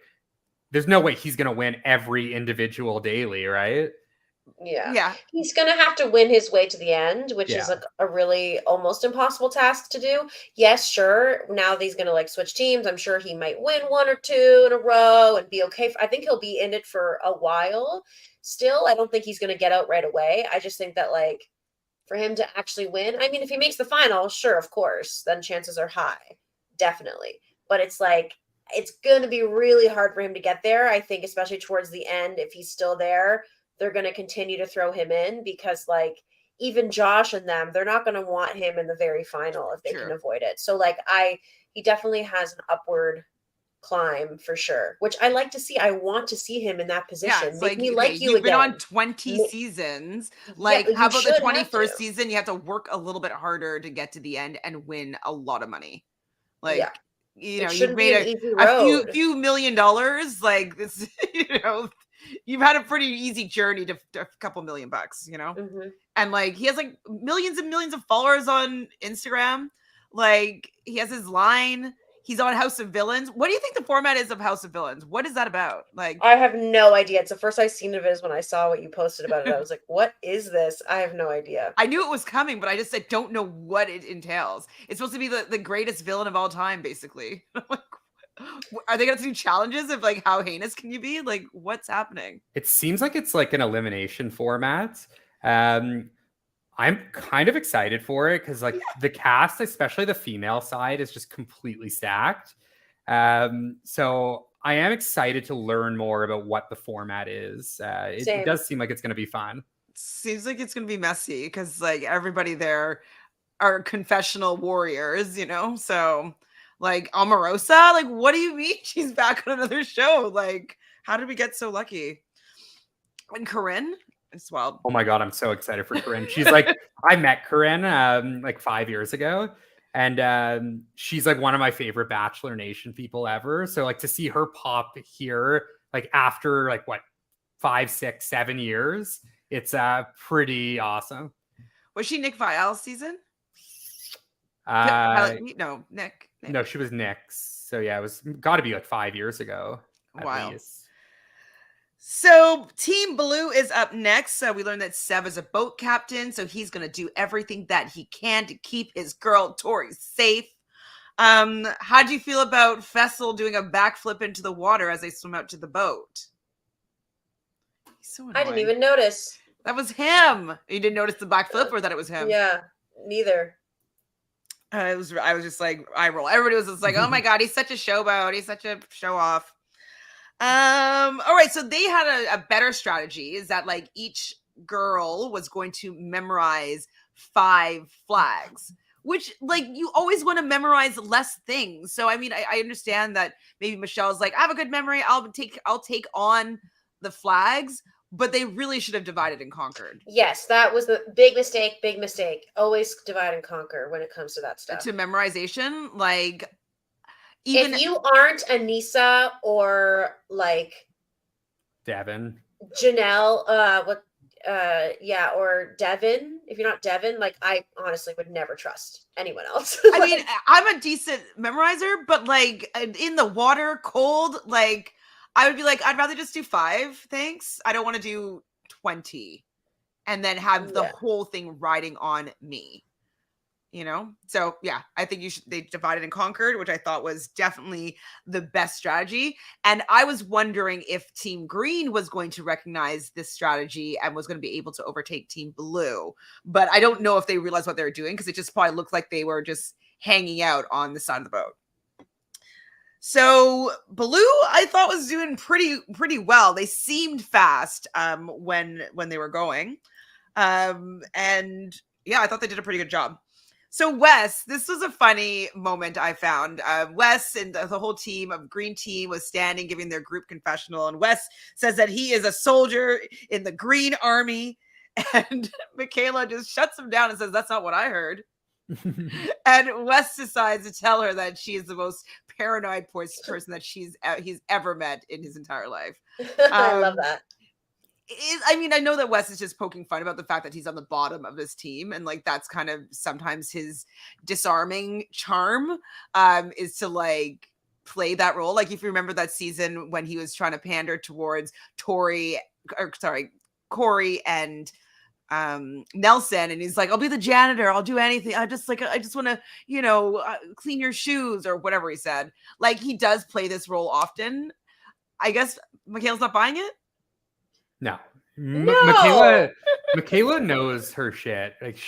there's no way he's going to win every individual daily, right? Yeah. He's going to have to win his way to the end, which is like a really almost impossible task to do. Yes, sure. Now that he's going to like switch teams, I'm sure he might win 1 or 2 in a row and be okay. I think he'll be in it for a while still. I don't think he's going to get out right away. I just think that like for him to actually win, I mean, if he makes the final, sure, of course, then chances are high. Definitely. But it's like, it's going to be really hard for him to get there. I think, especially towards the end, if he's still there, they're going to continue to throw him in because like even Josh and them, they're not going to want him in the very final if they can avoid it. So like he definitely has an upward climb for sure, which I like to see. I want to see him in that position. Make me like you You've again. been on 20 seasons. Like how about the 21st season? You have to work a little bit harder to get to the end and win a lot of money. Like, you know, you've made a few $1 million. Like this, you know, you've had a pretty easy journey to a couple $1 million, you know? Mm-hmm. And like, he has like millions and millions of followers on Instagram. Like he has his line. He's on House of Villains. What do you think the format is of House of Villains? What is that about? Like, I have no idea. It's the first I've seen of it is when I saw what you posted about it. I was like, what is this? I have no idea. I knew it was coming, but I don't know what it entails. It's supposed to be the greatest villain of all time, basically. Are they going to do challenges of like how heinous can you be? Like, what's happening? It seems like it's like an elimination format. I'm kind of excited for it because like the cast, especially the female side, is just completely stacked. So I am excited to learn more about what the format is. It does seem like it's going to be fun. Seems like it's going to be messy because like everybody there are confessional warriors, you know? So like Omarosa, like what do you mean she's back on another show? Like how did we get so lucky? And Corinne? As well. Oh my God, I'm so excited for Corinne. She's like, I met Corinne like 5 years ago, and she's like one of my favorite Bachelor Nation people ever. So like to see her pop here, like after like what 5, 6, 7 years, it's pretty awesome. Was she Nick Viall's season? No, Nick. No, she was Nick's. So yeah, it was got to be like 5 years ago. Wow. So Team Blue is up next. So we learned that Seb is a boat captain. So he's going to do everything that he can to keep his girl Tori safe. How do you feel about Fessel doing a backflip into the water as they swim out to the boat? So I didn't even notice. That was him. You didn't notice the backflip or that it was him? Yeah, neither. I was just like, eye roll. Everybody was just like, oh my God, he's such a showboat. He's such a show off. All right, so they had a better strategy, is that like each girl was going to memorize 5 flags, which like you always want to memorize less things. So I mean, I understand that maybe Michelle's like, I have a good memory, I'll take on the flags, but they really should have divided and conquered. Yes, that was the big mistake. Always divide and conquer when it comes to that stuff. To memorization, like even if you aren't Anissa or like Devin, Janelle, or Devin, if you're not Devin, like I honestly would never trust anyone else. I mean, I'm a decent memorizer, but like in the water, cold, like I would be like, I'd rather just do 5, thanks. I don't want to do 20 and then have the whole thing riding on me. You know, so yeah, I think they divided and conquered, which I thought was definitely the best strategy. And I was wondering if Team Green was going to recognize this strategy and was going to be able to overtake Team Blue. But I don't know if they realized what they were doing because it just probably looked like they were just hanging out on the side of the boat. So Baloo, I thought, was doing pretty well. They seemed fast when they were going. And yeah, I thought they did a pretty good job. So Wes, this was a funny moment I found. Wes and the whole team of Green Team was standing giving their group confessional, and Wes says that he is a soldier in the Green Army, and Michaela just shuts him down and says, "That's not what I heard." And Wes decides to tell her that she is the most paranoid person that he's ever met in his entire life. I love that. I mean, I know that Wes is just poking fun about the fact that he's on the bottom of this team, and like that's kind of sometimes his disarming charm, is to like play that role. Like if you remember that season when he was trying to pander towards Corey and Nelson, and he's like, "I'll be the janitor. I'll do anything. I just want to, clean your shoes," or whatever he said. Like he does play this role often. I guess Michaela's not buying it. No. No. Michaela knows her shit. Like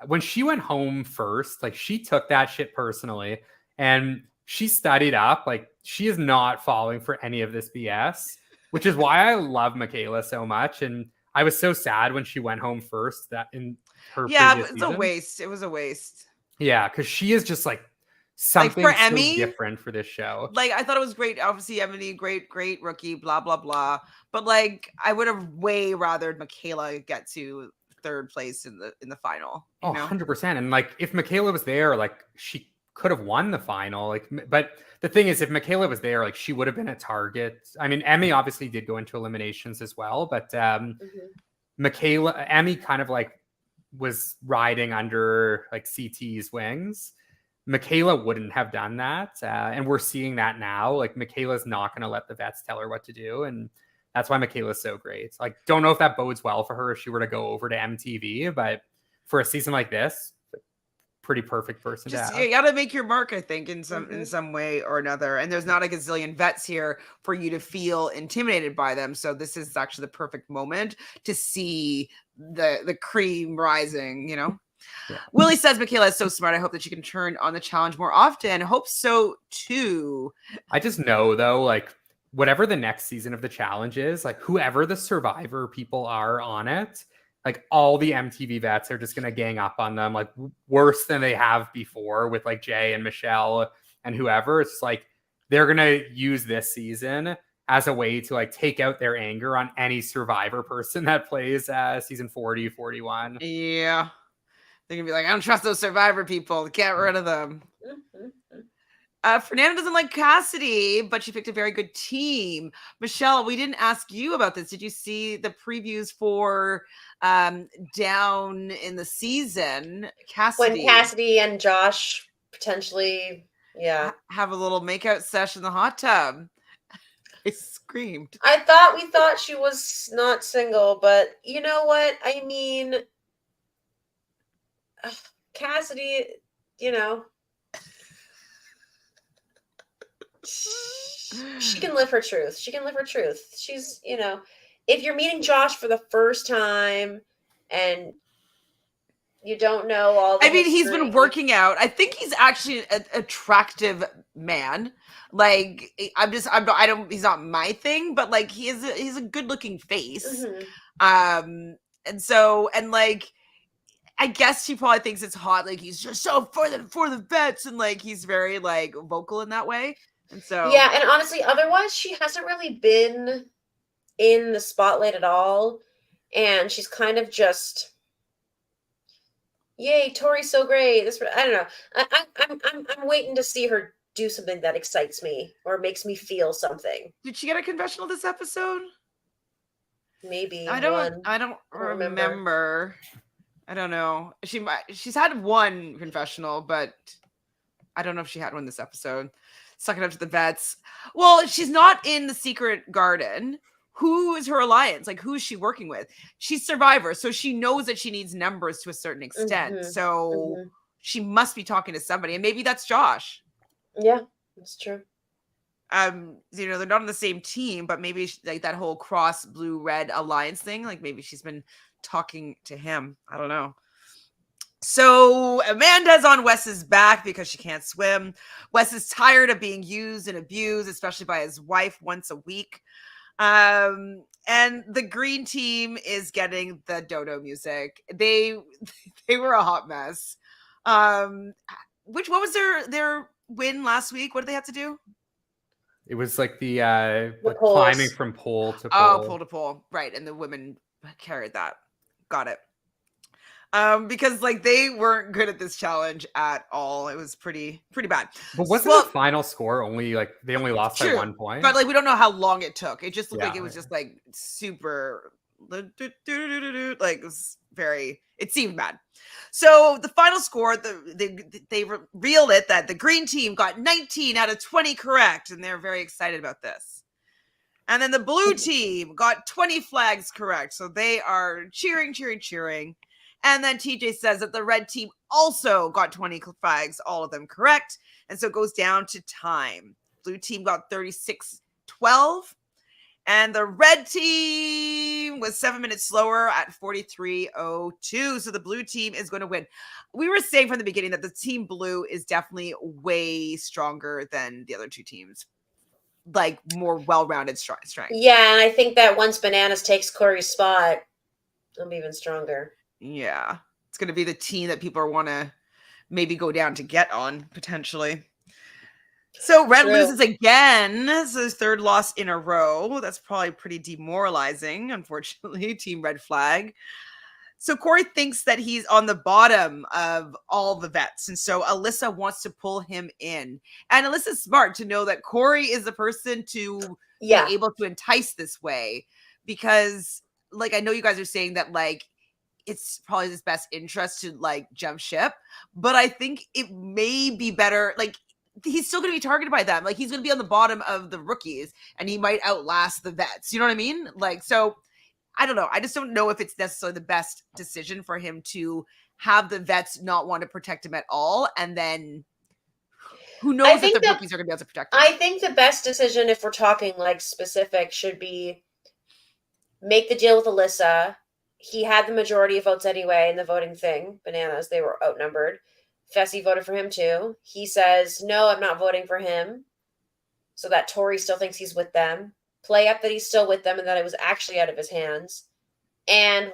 when she went home first, like she took that shit personally and she studied up. Like she is not falling for any of this BS, which is why I love Michaela so much. And I was so sad when she went home first that in her previous season. A waste. It was a waste. Yeah, because she is just like something like for so Emmy, different for this show. Like I thought it was great. Obviously, Emily, great rookie, blah blah blah. But like, I would have way rather Michaela get to third place in the final. Oh, 100%. And like, if Michaela was there, like she could have won the final. Like, but the thing is, if Michaela was there, like she would have been a target. I mean, Emmy obviously did go into eliminations as well, but Emmy kind of like was riding under like CT's wings. Michaela wouldn't have done that. And we're seeing that now. Like Michaela's not going to let the vets tell her what to do. And that's why Michaela's so great. Like, don't know if that bodes well for her if she were to go over to MTV, but for a season like this, pretty perfect person to have. You got to make your mark, I think, in some way or another. And there's not a gazillion vets here for you to feel intimidated by them. So this is actually the perfect moment to see the cream rising, Yeah. Willie says Michaela is so smart. I hope that she can turn on the challenge more often. I hope so too. I just know though, like whatever the next season of the challenge is, like whoever the survivor people are on it, like all the MTV vets are just going to gang up on them, like worse than they have before with like Jay and Michelle and whoever. It's like, they're going to use this season as a way to like take out their anger on any survivor person that plays season 40, 41. Yeah. They're going to be like, I don't trust those survivor people. Get rid of them. Fernanda doesn't like Cassidy, but she picked a very good team. Michelle, we didn't ask you about this. Did you see the previews for down in the season? When Cassidy and Josh potentially, have a little makeout session in the hot tub. I screamed. We thought she was not single, but you know what? I mean, Cassidy, she can live her truth. She's, if you're meeting Josh for the first time and you don't know all the history. He's been working out. I think he's actually an attractive man. Like he's not my thing, but like he's a good looking face. And like, I guess she probably thinks it's hot. Like he's just so for the vets, and like he's very like vocal in that way. And so and honestly, otherwise she hasn't really been in the spotlight at all, and she's kind of just, yay, Tori's so great. I don't know. I'm waiting to see her do something that excites me or makes me feel something. Did she get a confessional this episode? Maybe. I don't remember. I don't know. She's had one confessional, but I don't know if she had one this episode. Suck it up to the vets. Well, she's not in the secret garden. Who is her alliance? Like, who is she working with? She's Survivor, so she knows that she needs numbers to a certain extent. So she must be talking to somebody, and maybe that's Josh. Yeah, that's true. They're not on the same team, but maybe like that whole cross blue red alliance thing. Like maybe she's been talking to him. I don't know. So Amanda's on Wes's back because she can't swim. Wes is tired of being used and abused, especially by his wife once a week. And the green team is getting the dodo music. They were a hot mess. What was their win last week? What did they have to do? It was like the poles. climbing from pole to pole. Oh, pole to pole. Right. And the women carried that. Got it. Because like they weren't good at this challenge at all. It was pretty bad. But wasn't the final score only like they only lost by 1 point? But like we don't know how long it took. It just looked like it was just like super like it was very, it seemed bad. So the final score, they revealed it that the green team got 19 out of 20 correct, and they're very excited about this. And then the blue team got 20 flags correct, so they are cheering. And then TJ says that the red team also got 20 flags, all of them correct, and so it goes down to time. Blue team got 36-12. And the red team was 7 minutes slower at 43:02. So the blue team is going to win. We were saying from the beginning that the team blue is definitely way stronger than the other two teams. Like more well-rounded strength. Yeah, and I think that once Bananas takes Corey's spot, it'll be even stronger. Yeah. It's going to be the team that people want to maybe go down to get on, potentially. So red loses again. So his third loss in a row. That's probably pretty demoralizing, unfortunately. Team red flag. So Corey thinks that he's on the bottom of all the vets. And so Alyssa wants to pull him in. And Alyssa's smart to know that Corey is the person to be able to entice this way. Because, like, I know you guys are saying that, like, it's probably his best interest to, like, jump ship. But I think it may be better, like, he's still going to be targeted by them. Like, he's going to be on the bottom of the rookies and he might outlast the vets. You know what I mean? Like, so I don't know. I just don't know if it's necessarily the best decision for him to have the vets not want to protect him at all. And then who knows if the rookies are going to be able to protect him. I think the best decision, if we're talking like specific, should be make the deal with Alyssa. He had the majority of votes anyway in the voting thing. Bananas, they were outnumbered. Fessy voted for him too. He says, no, I'm not voting for him. So that Tori still thinks he's with them. Play up that he's still with them and that it was actually out of his hands. And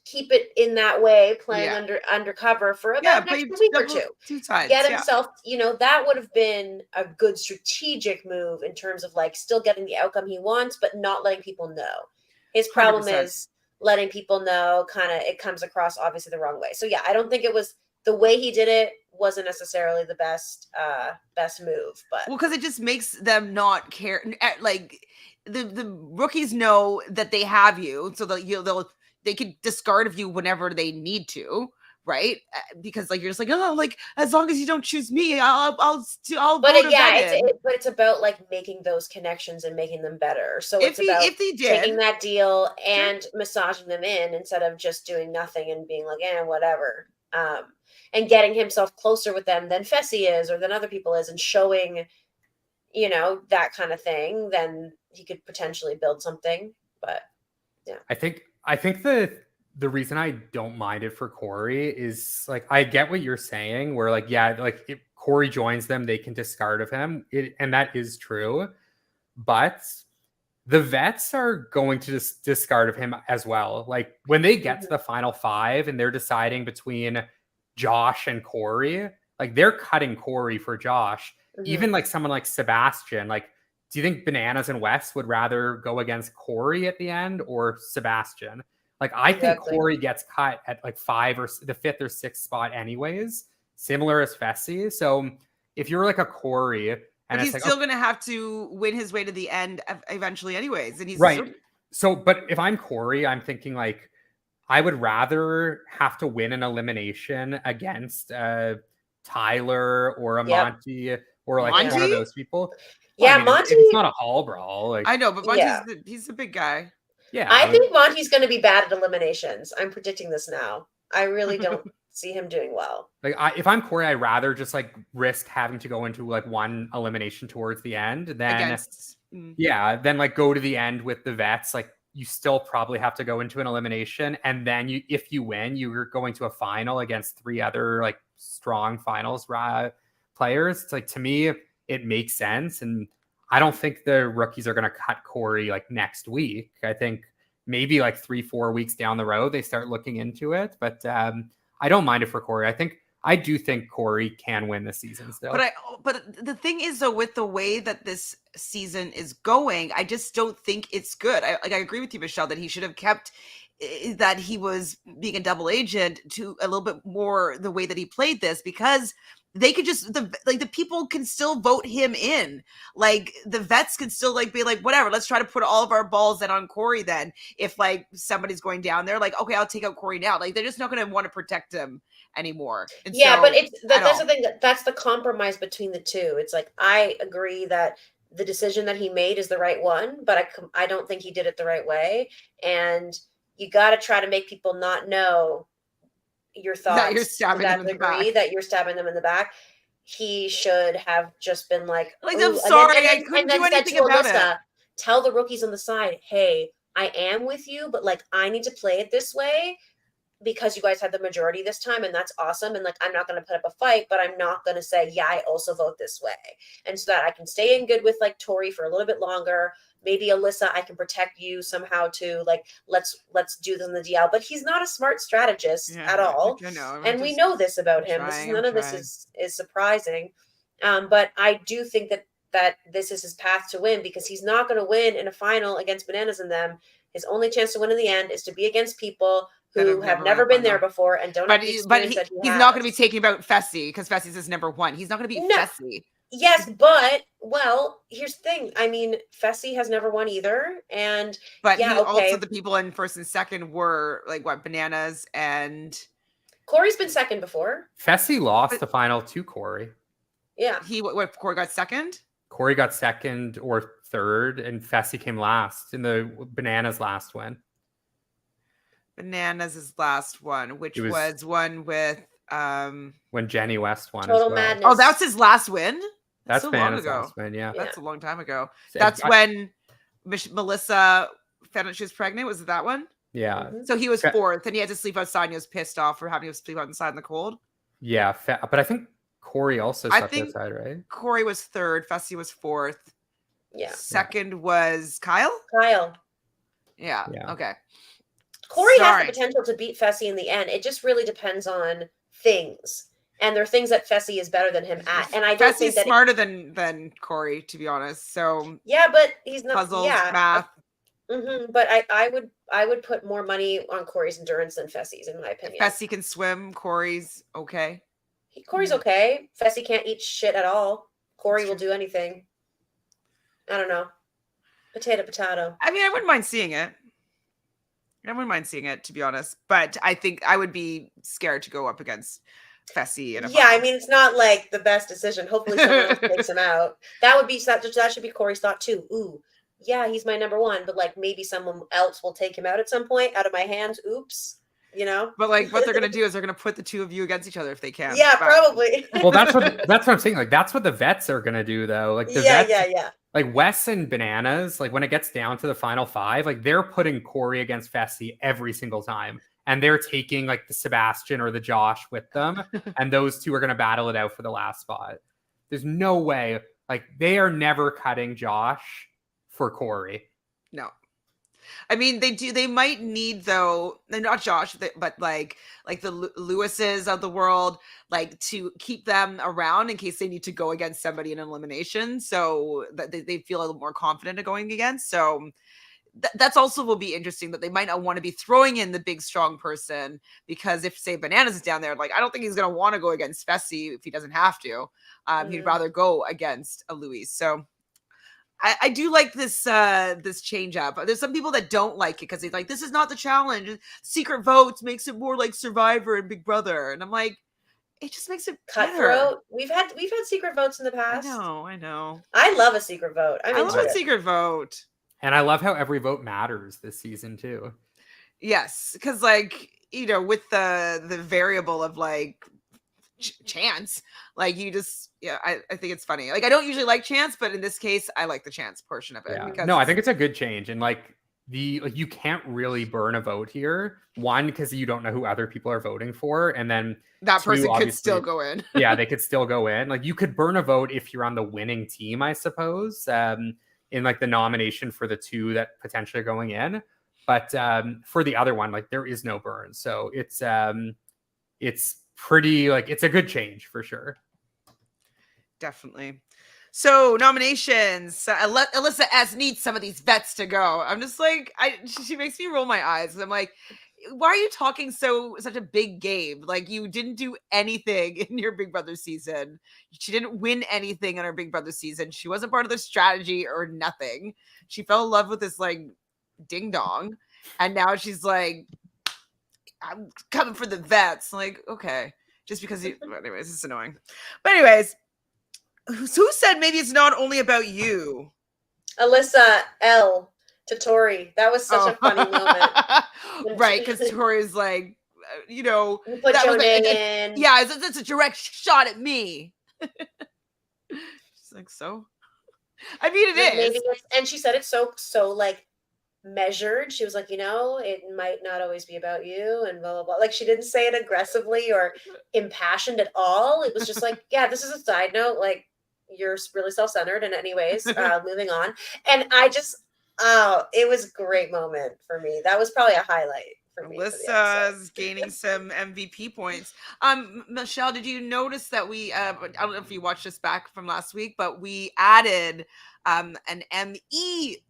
keep it in that way, playing undercover for about the next week or two. Get himself, that would have been a good strategic move in terms of like still getting the outcome he wants, but not letting people know. His problem 100%. is letting people know, kind of, it comes across obviously the wrong way. So yeah, I don't think it was, the way he did it wasn't necessarily the best move, but because it just makes them not care. Like the rookies know that they have you, so that they could discard of you whenever they need to, right? Because like you're just like, oh, like as long as you don't choose me, I'll. But it's about like making those connections and making them better. So it's about taking that deal and massaging them in instead of just doing nothing and being like, whatever. And getting himself closer with them than Fessy is or than other people is and showing, that kind of thing, then he could potentially build something. But yeah. I think the reason I don't mind it for Corey is like, I get what you're saying where like, like if Corey joins them, they can discard of him. And that is true. But the vets are going to discard of him as well. Like when they get to the final five and they're deciding between Josh and Corey, like they're cutting Corey for Josh. Even like someone like Sebastian, like, do you think Bananas and Wes would rather go against Corey at the end or Sebastian? Like, I think Corey gets cut at like 5 or the 5th or 6th spot anyways, similar as Fessy. So if you're like a Corey, and he's still going to have to win his way to the end eventually anyways. And he's right. So, but if I'm Corey, I'm thinking like, I would rather have to win an elimination against Tyler or a Monty or like one of those people. Yeah, Monty. It's not a hall brawl. Like, I know, but Monty's he's a big guy. Yeah, I think Monty's going to be bad at eliminations. I'm predicting this now. I really don't see him doing well. Like, if I'm Corey, I'd rather just like risk having to go into like one elimination towards the end than then like go to the end with the vets. Like, you still probably have to go into an elimination. And then if you win, you're going to a final against 3 other like strong finals players. It's like, to me, it makes sense. And I don't think the rookies are going to cut Corey like next week. I think maybe like 3-4 weeks down the road, they start looking into it. But I don't mind it for Corey. I do think Corey can win this season still. But the thing is, though, with the way that this season is going, I just don't think it's good. I agree with you, Michelle, that he should have kept that he was being a double agent to a little bit more the way that he played this, because they could just the people can still vote him in. Like the vets can still like be like, whatever, let's try to put all of our balls then on Corey. Then if like somebody's going down there, like, okay, I'll take out Corey now. Like they're just not going to want to protect him anymore. And yeah, so, but that's the thing, that's the compromise between the two. It's like, I agree that the decision that he made is the right one, but I don't think he did it the right way. And you got to try to make people not know your thoughts, that you're stabbing them in the back. That you're stabbing them in the back. He should have just been like I'm sorry, I couldn't do anything about it. Tell the rookies on the side, hey, I am with you, but like I need to play it this way because you guys had the majority this time, and that's awesome. And like, I'm not going to put up a fight, but I'm not going to say, yeah, I also vote this way. And so that I can stay in good with like Tori for a little bit longer. Maybe Alyssa, I can protect you somehow too. Like, let's do them the DL. But he's not a smart strategist at all. I know. And we know this about him. None of this is surprising. But I do think that this is his path to win, because he's not going to win in a final against Bananas and them. His only chance to win in the end is to be against people who have never been there before and don't have the experience that he has. He's not going to be taking about Fessy, because Fessy's his number one. He's not going to be Fessy. Yes, but well, here's the thing. I mean, Fessy has never won either, but also the people in first and second were like what, Bananas and Corey's been second before. Fessy lost the final to Corey. Yeah, Corey got second. Corey got second or third, and Fessy came last in the Bananas last win. Bananas' last one, which was one with when Jenny West won. Total Madness. Oh, that's his last win. That's so Bananas' long ago. last win. Yeah, that's a long time ago. That's when Melissa found out she was pregnant. Was it that one? Yeah. Mm-hmm. So he was fourth, and he had to sleep outside. And he was pissed off for having to sleep outside in the cold. Yeah, but I think Corey also slept outside, right? Corey was third. Fessy was fourth. Yeah. Second was Kyle. Yeah. Okay. Corey has the potential to beat Fessy in the end. It just really depends on things. And there are things that Fessy is better than him at. And I don't think Fessy's smarter than Corey, to be honest. So yeah, but he's not puzzles, math. Mm-hmm. But I would put more money on Corey's endurance than Fessy's, in my opinion. Fessy can swim. Corey's okay. Corey's okay. Fessy can't eat shit at all. Corey will do anything. I don't know. Potato. I mean, I wouldn't mind seeing it. To be honest. But I think I would be scared to go up against Fessy. I mean, it's not like the best decision. Hopefully someone else takes him out. That should be Corey's thought too. Ooh, yeah, he's my number one, but like maybe someone else will take him out at some point out of my hands. Oops. You know, but like what they're gonna do is they're gonna put the two of you against each other if they can. Yeah, probably. Well, that's what I'm saying. Like that's what the vets are gonna do, though. Like the vets, like Wes and Bananas, like when it gets down to the final 5, like they're putting Corey against Fessy every single time, and they're taking like the Sebastian or the Josh with them, and those two are gonna battle it out for the last spot. There's no way. Like they are never cutting Josh for Corey. No. I mean, they might need, though, not Josh, but like the Lewises of the world, like to keep them around in case they need to go against somebody in elimination, so that they feel a little more confident of going against. So that's also will be interesting, that they might not want to be throwing in the big strong person, because if say Bananas is down there, like I don't think he's going to want to go against Fessy if he doesn't have to. He'd rather go against a Louis. So I do like this this change up. There's some people that don't like it because they're like, this is not the challenge. Secret votes makes it more like Survivor and Big Brother. And I'm like, it just makes it cutthroat. We've had secret votes in the past. I know. I love a secret vote. I love a secret vote. And I love how every vote matters this season too. Yes, because like, you know, with the variable of like chance, like you just I think it's funny. Like I don't usually like chance, but in this case I like the chance portion of it. Yeah. Because no, I think it's a good change. And like you can't really burn a vote here. One, because you don't know who other people are voting for, and then that two, person could obviously, still go in. yeah, they could still go in. Like, you could burn a vote if you're on the winning team, I suppose, in like the nomination for the two that potentially are going in. But for the other one, like, there is no burn, so it's pretty, like, it's a good change for sure. Definitely. So nominations. Alyssa S needs some of these vets to go. I'm just like, she makes me roll my eyes. I'm like, why are you talking such a big game? Like, you didn't do anything in your Big Brother season. She didn't win anything in her Big Brother season. She wasn't part of the strategy or nothing. She fell in love with this like ding dong, and now she's like, I'm coming for the vets. Like, okay, just because you. Anyways, it's annoying. But anyways. Who said maybe it's not only about you? Alyssa L to Tori. That was such a funny moment. Right, because Tori's like, you put your name in. Yeah, it's a direct shot at me. She's like, so? I mean, it is. Maybe and she said it so like measured. She was like, it might not always be about you and blah, blah, blah. Like, she didn't say it aggressively or impassioned at all. It was just like, yeah, this is a side note. Like, you're really self-centered and anyways, moving on. And I just, it was a great moment for me. That was probably a highlight for me. Alyssa's gaining some MVP points. Michelle, did you notice that we, I don't know if you watched this back from last week, but we added an MEVP,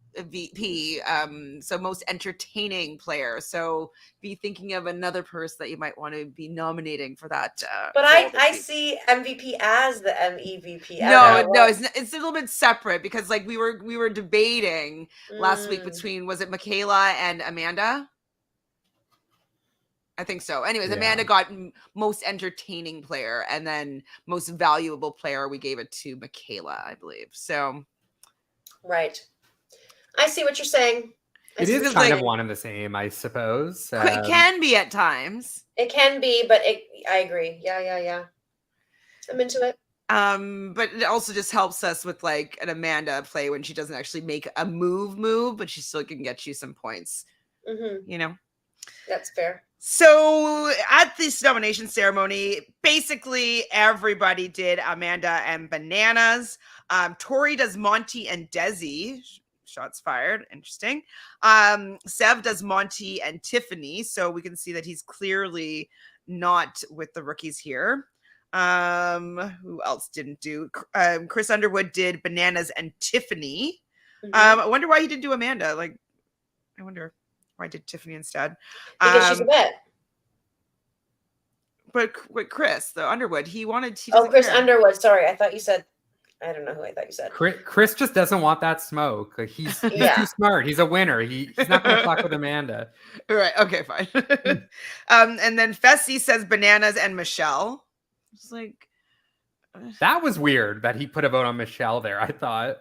so most entertaining player. So be thinking of another person that you might want to be nominating for that. But I see MVP as the MEVP. No, it's a little bit separate because like we were debating last week between, was it Michaela and Amanda? I think so. Anyways, yeah. Amanda got most entertaining player, and then most valuable player we gave it to Michaela, I believe. So, right. I see what you're saying. It is kind of one and the same, I suppose. It can be at times. It can be, but I agree. Yeah. I'm into it. But it also just helps us with like an Amanda play when she doesn't actually make a move, but she still can get you some points. Mm-hmm. That's fair. So at this nomination ceremony, basically everybody did Amanda and Bananas. Tori does Monty and Desi. Shots fired. Interesting. Sev does Monty and Tiffany. So we can see that he's clearly not with the rookies here. Who else didn't do? Chris Underwood did Bananas and Tiffany. I wonder why he didn't do Amanda. Like, I wonder why did Tiffany instead? Because she's a vet. But Chris, the Underwood, Chris Underwood. Sorry, I thought you said. I don't know who I thought you said. Chris just doesn't want that smoke. Like, he's too smart. He's a winner. He's not going to fuck with Amanda. All right. Okay, fine. And then Fessy says Bananas and Michelle. It's like, that was weird that he put a vote on Michelle there. I thought.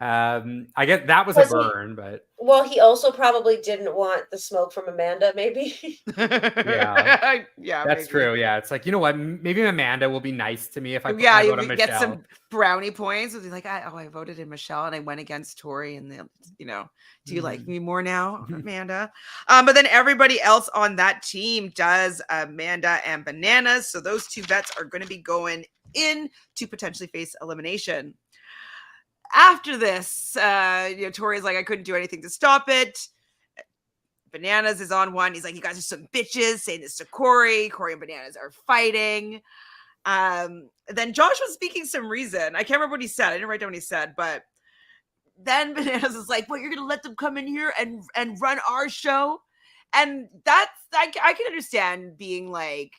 I guess that was a burn, but he also probably didn't want the smoke from Amanda, maybe. yeah, that's maybe. True. Yeah, it's like, you know what? Maybe Amanda will be nice to me if I put my vote on Michelle. Get some brownie points. We'll be like, I voted in Michelle and I went against Tori, and then do you like me more now, Amanda? But then everybody else on that team does Amanda and Bananas. So those two vets are going to be going in to potentially face elimination. After this, Tori's like, I couldn't do anything to stop it. Bananas is on one. He's like, you guys are some bitches, saying this to Corey. Corey and Bananas are fighting. Then Josh was speaking some reason. I can't remember what he said. I didn't write down what he said, but then Bananas is like, well, you're going to let them come in here and run our show? And that's, I can understand being like,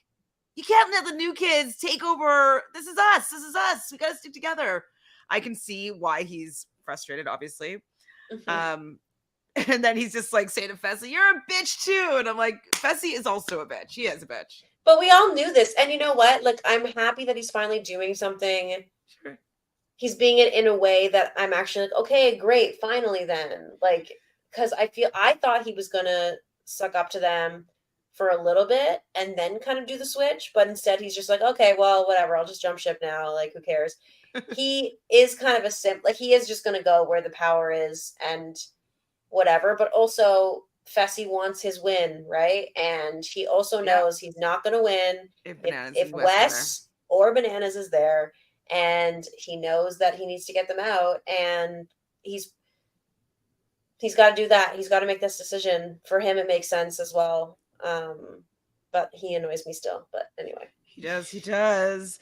you can't let the new kids take over. This is us. We got to stick together. I can see why he's frustrated, obviously. And then he's just like saying to Fessy, you're a bitch too. And I'm like, Fessy is also a bitch. He is a bitch. But we all knew this. And you know what? Like, I'm happy that he's finally doing something. Sure. He's being it in a way that I'm actually like, okay, great. Finally then. Like, because I thought he was going to suck up to them for a little bit and then kind of do the switch. But instead he's just like, okay, well, whatever. I'll just jump ship now. Like, who cares? He is kind of he is just going to go where the power is. And whatever, but also Fessy wants his win, right? And he also knows he's not going to win if Wes or Bananas is there, and he knows that he needs to get them out, and he's got to do that. He's got to make this decision. For him, it makes sense as well. But he annoys me still. But anyway. He does.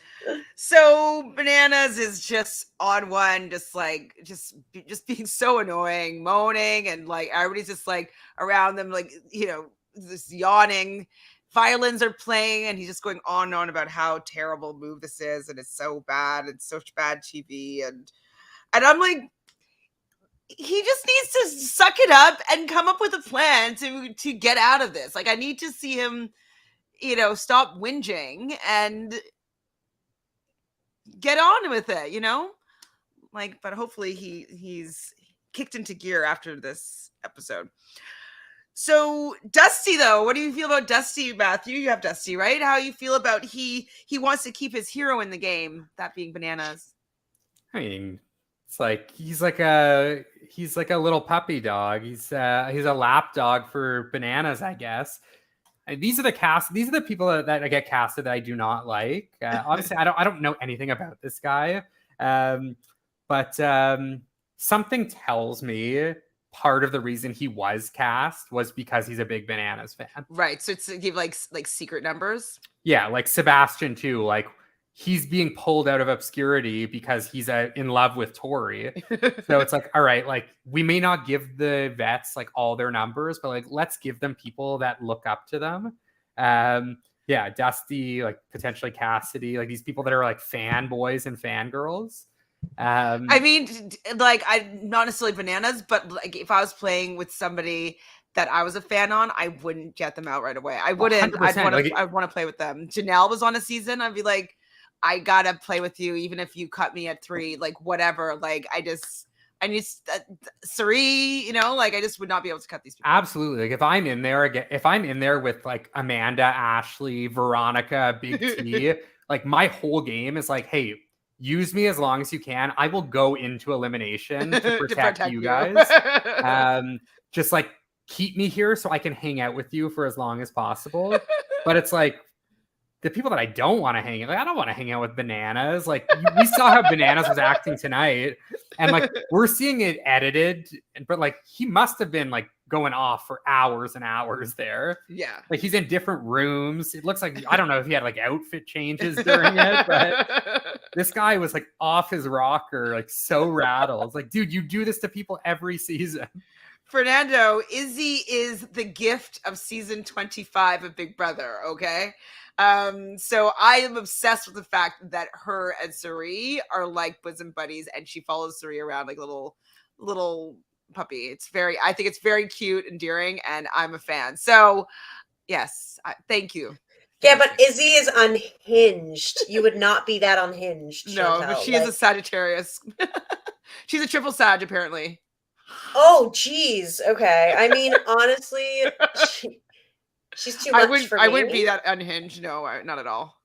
So Bananas is just on one, just being so annoying, moaning, and like everybody's just like around them, like, you know, just yawning. Violins are playing, and he's just going on and on about how terrible move this is, and it's so bad, it's such bad TV, and I'm like, he just needs to suck it up and come up with a plan to get out of this. Like, I need to see him, you know, stop whinging and get on with it, you know? Like, but hopefully he's kicked into gear after this episode. So Dusty, though, what do you feel about Dusty, Matthew? You have Dusty, right? How you feel about he wants to keep his hero in the game, that being Bananas? I mean, it's like he's like a little puppy dog. He's a lap dog for Bananas, I guess. These are the people that get casted that I do not like. Honestly, I don't know anything about this guy. But something tells me part of the reason he was cast was because he's a big Bananas fan. Right. So it's to give like secret numbers. Yeah, like Sebastian too. Like, he's being pulled out of obscurity because he's in love with Tori. So it's like, all right, like, we may not give the vets like all their numbers, but like, let's give them people that look up to them. Yeah, Dusty, like potentially Cassidy, like these people that are like fanboys and fangirls. I mean, like, I'm not necessarily Bananas, but like if I was playing with somebody that I was a fan on, I wouldn't get them out right away. I wouldn't. 100%. I'd want to play with them. Janelle was on a season. I'd be like, I gotta play with you, even if you cut me at 3, like whatever. Like, I need Suri, you know, like I just would not be able to cut these people. Absolutely. Like, if I'm in there with like Amanda, Ashley, Veronica, Big T, like my whole game is like, hey, use me as long as you can. I will go into elimination to protect you guys. Just like keep me here so I can hang out with you for as long as possible. But it's like, the people that I don't want to hang out, like, I don't want to hang out with Bananas. Like, we saw how Bananas was acting tonight, and like we're seeing it edited, but like he must have been like going off for hours and hours there. Yeah, like he's in different rooms. It looks like, I don't know if he had like outfit changes during it, but this guy was like off his rocker, like so rattled. It's like, dude, you do this to people every season. Fernando, Izzy is the gift of season 25 of Big Brother. Okay. So I am obsessed with the fact that her and Suri are like bosom buddies, and she follows Suri around like a little puppy. I think it's very cute, endearing, and I'm a fan. So yes, thank you. Yeah, but Izzy is unhinged. You would not be that unhinged. Chantele. No, but she is a Sagittarius. She's a triple Sag, apparently. Oh, geez. Okay. I mean, honestly, she's too much for me. I wouldn't be that unhinged. No, not at all.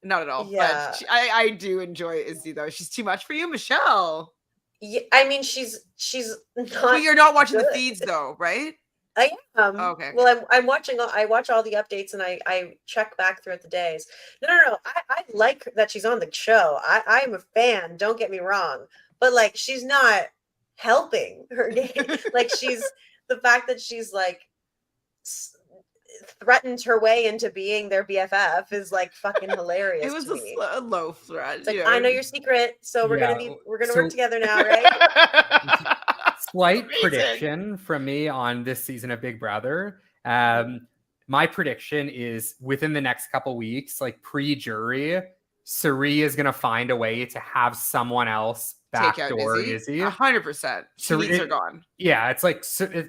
Not at all. Yeah. But I do enjoy Izzy, though. She's too much for you, Michelle. Yeah, I mean, she's not. But you're not watching the feeds, though, right? I am. Oh, okay. Well, I watch all the updates, and I check back throughout the days. No. I like that she's on the show. I'm a fan. Don't get me wrong. But like, she's not helping her game. Like, the fact that she's like threatened her way into being their BFF is like fucking hilarious. It was a low threat. It's like, I know your secret, so we're gonna work together now, right? Slight prediction from me on this season of Big Brother. My prediction is within the next couple weeks, like pre-jury, Suri is gonna find a way to have someone else backdoor Izzy. 100%. Suri are gone. Yeah, it's like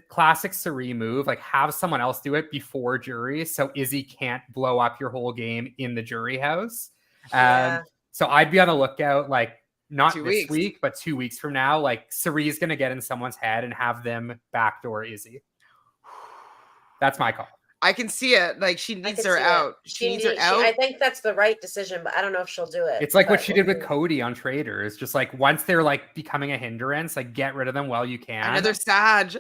classic Suri move. Like, have someone else do it before jury, so Izzy can't blow up your whole game in the jury house. Yeah. So I'd be on the lookout, like not this week, but 2 weeks from now. Like, Suri is gonna get in someone's head and have them backdoor Izzy. That's my call. I can see it. Like she needs her out. She needs her out. I think that's the right decision, but I don't know if she'll do it. It's like what she did with Cody on Traders. Just like once they're like becoming a hindrance, like get rid of them while you can. Another Sag.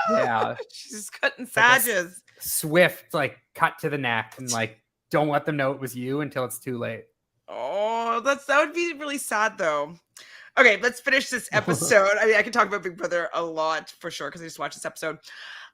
Yeah. She's cutting Sages. Like swift, like cut to the neck and like don't let them know it was you until it's too late. Oh, that would be really sad though. Okay, let's finish this episode. I mean, I can talk about Big Brother a lot for sure because I just watched this episode.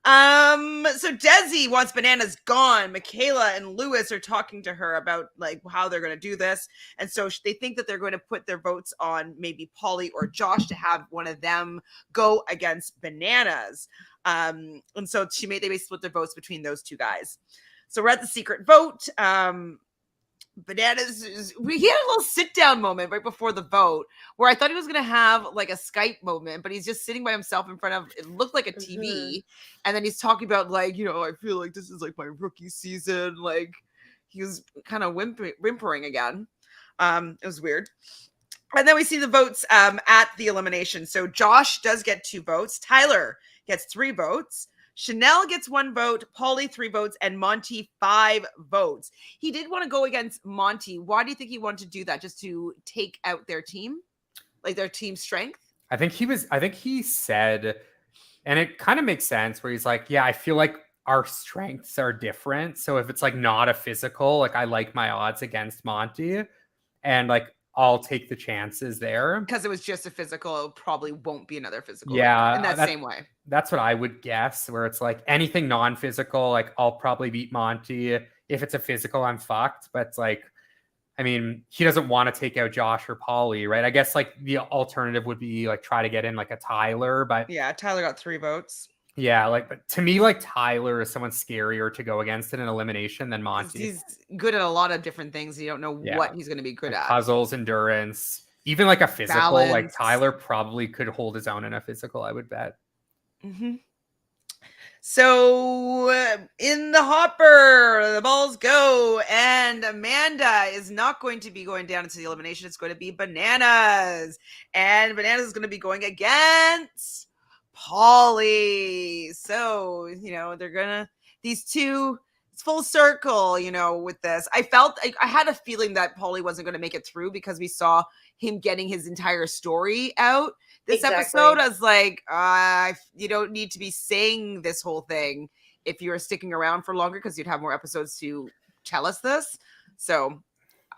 So Desi wants Bananas gone. Michaela and Lewis are talking to her about like how they're going to do this, and so they think that they're going to put their votes on maybe Paulie or Josh to have one of them go against Bananas. And so they basically split their votes between those two guys. So we're at the secret vote. Bananas, he had a little sit down moment right before the vote where I thought he was going to have like a Skype moment, but he's just sitting by himself in front of, it looked like a TV. And then he's talking about like, you know, I feel like this is like my rookie season. Like he was kind of whimpering again. It was weird. And then we see the votes at the elimination. So Josh does get 2 votes. Tyler gets 3 votes. Chanel gets 1 vote, Paulie 3 votes, and Monty 5 votes. He did want to go against Monty. Why do you think he wanted to do that? Just to take out their team? Like their team strength? I think he said, and it kind of makes sense where he's like, yeah, I feel like our strengths are different. So if it's like not a physical, like I like my odds against Monty and like I'll take the chances there. Because it was just a physical, it probably won't be another physical. Yeah. In that same way. That's what I would guess, where it's like anything non-physical, like I'll probably beat Monty. If it's a physical, I'm fucked. But like, I mean, he doesn't want to take out Josh or Paulie, right? I guess like the alternative would be like try to get in like a Tyler, but yeah, Tyler got 3 votes. Yeah, like, but to me, like Tyler is someone scarier to go against in an elimination than Monty. He's good at a lot of different things. You don't know what he's going to be good like at. Puzzles, endurance, even like a physical. Balance. Like Tyler probably could hold his own in a physical, I would bet. Mm-hmm. So in the hopper, the balls go, and Amanda is not going to be going down into the elimination. It's going to be Bananas, and Bananas is going to be going against Paulie. So, you know, they're gonna, these two, it's full circle, you know, with this. I felt like I had a feeling that Paulie wasn't going to make it through because we saw him getting his entire story out this episode. I was like, you don't need to be saying this whole thing if you're sticking around for longer because you'd have more episodes to tell us this. So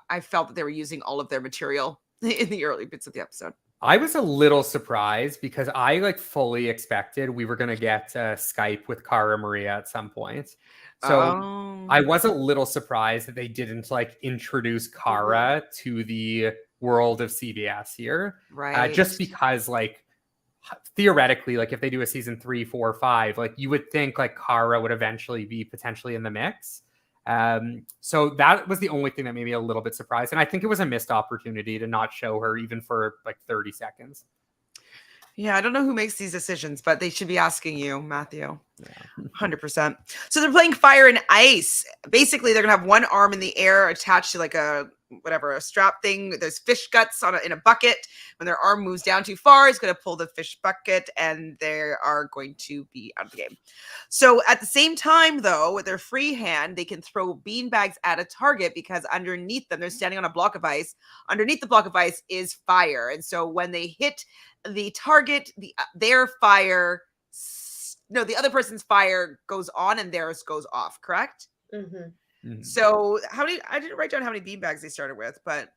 I felt that they were using all of their material in the early bits of the episode. I was a little surprised because I like fully expected we were going to get Skype with Cara Maria at some point. So I was a little surprised that they didn't like introduce Cara to the world of CBS here. Right. Just because like theoretically, like if they do a season 3, 4, 5, like you would think like Cara would eventually be potentially in the mix. So that was the only thing that made me a little bit surprised. And I think it was a missed opportunity to not show her even for like 30 seconds. Yeah, I don't know who makes these decisions, but they should be asking you, Matthew. Yeah. 100%. So they're playing fire and ice. Basically, they're going to have one arm in the air attached to like a strap thing. There's fish guts in a bucket. When their arm moves down too far, it's going to pull the fish bucket and they are going to be out of the game. So at the same time, though, with their free hand, they can throw beanbags at a target because underneath them, they're standing on a block of ice. Underneath the block of ice is fire. And so when they hit the target, the other person's fire goes on and theirs goes off, correct? Mm-hmm. Mm-hmm. So I didn't write down how many beanbags they started with, but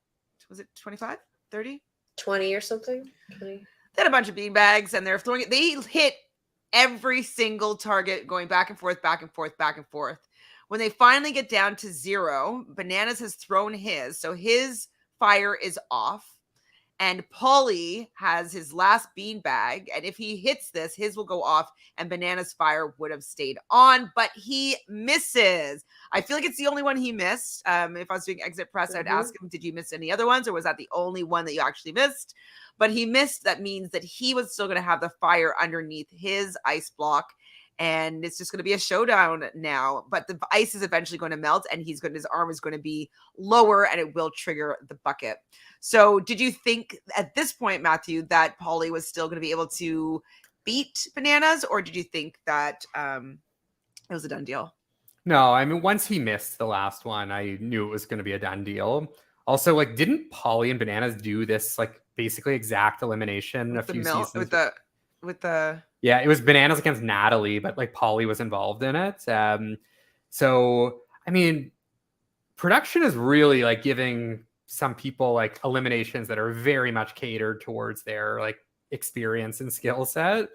was it 25, 30? 20 or something? 20. They had a bunch of beanbags and they're throwing it. They hit every single target going back and forth, back and forth, back and forth. When they finally get down to 0, Bananas has thrown his, so his fire is off. And Paulie has his last beanbag. And if he hits this, his will go off and Bananas' fire would have stayed on, but he misses. I feel like it's the only one he missed. If I was doing exit press, I'd ask him, did you miss any other ones? Or was that the only one that you actually missed? But he missed. That means that he was still going to have the fire underneath his ice block. And it's just going to be a showdown now. But the ice is eventually going to melt and his arm is going to be lower and it will trigger the bucket. So did you think at this point, Matthew, that Paulie was still going to be able to beat Bananas? Or did you think that it was a done deal? No, I mean, once he missed the last one, I knew it was going to be a done deal. Also, like, didn't Paulie and Bananas do this, like, basically exact elimination a few seasons? With the Yeah, it was Bananas against Natalie, but like Paulie was involved in it. So I mean, production is really like giving some people like eliminations that are very much catered towards their like experience and skill set.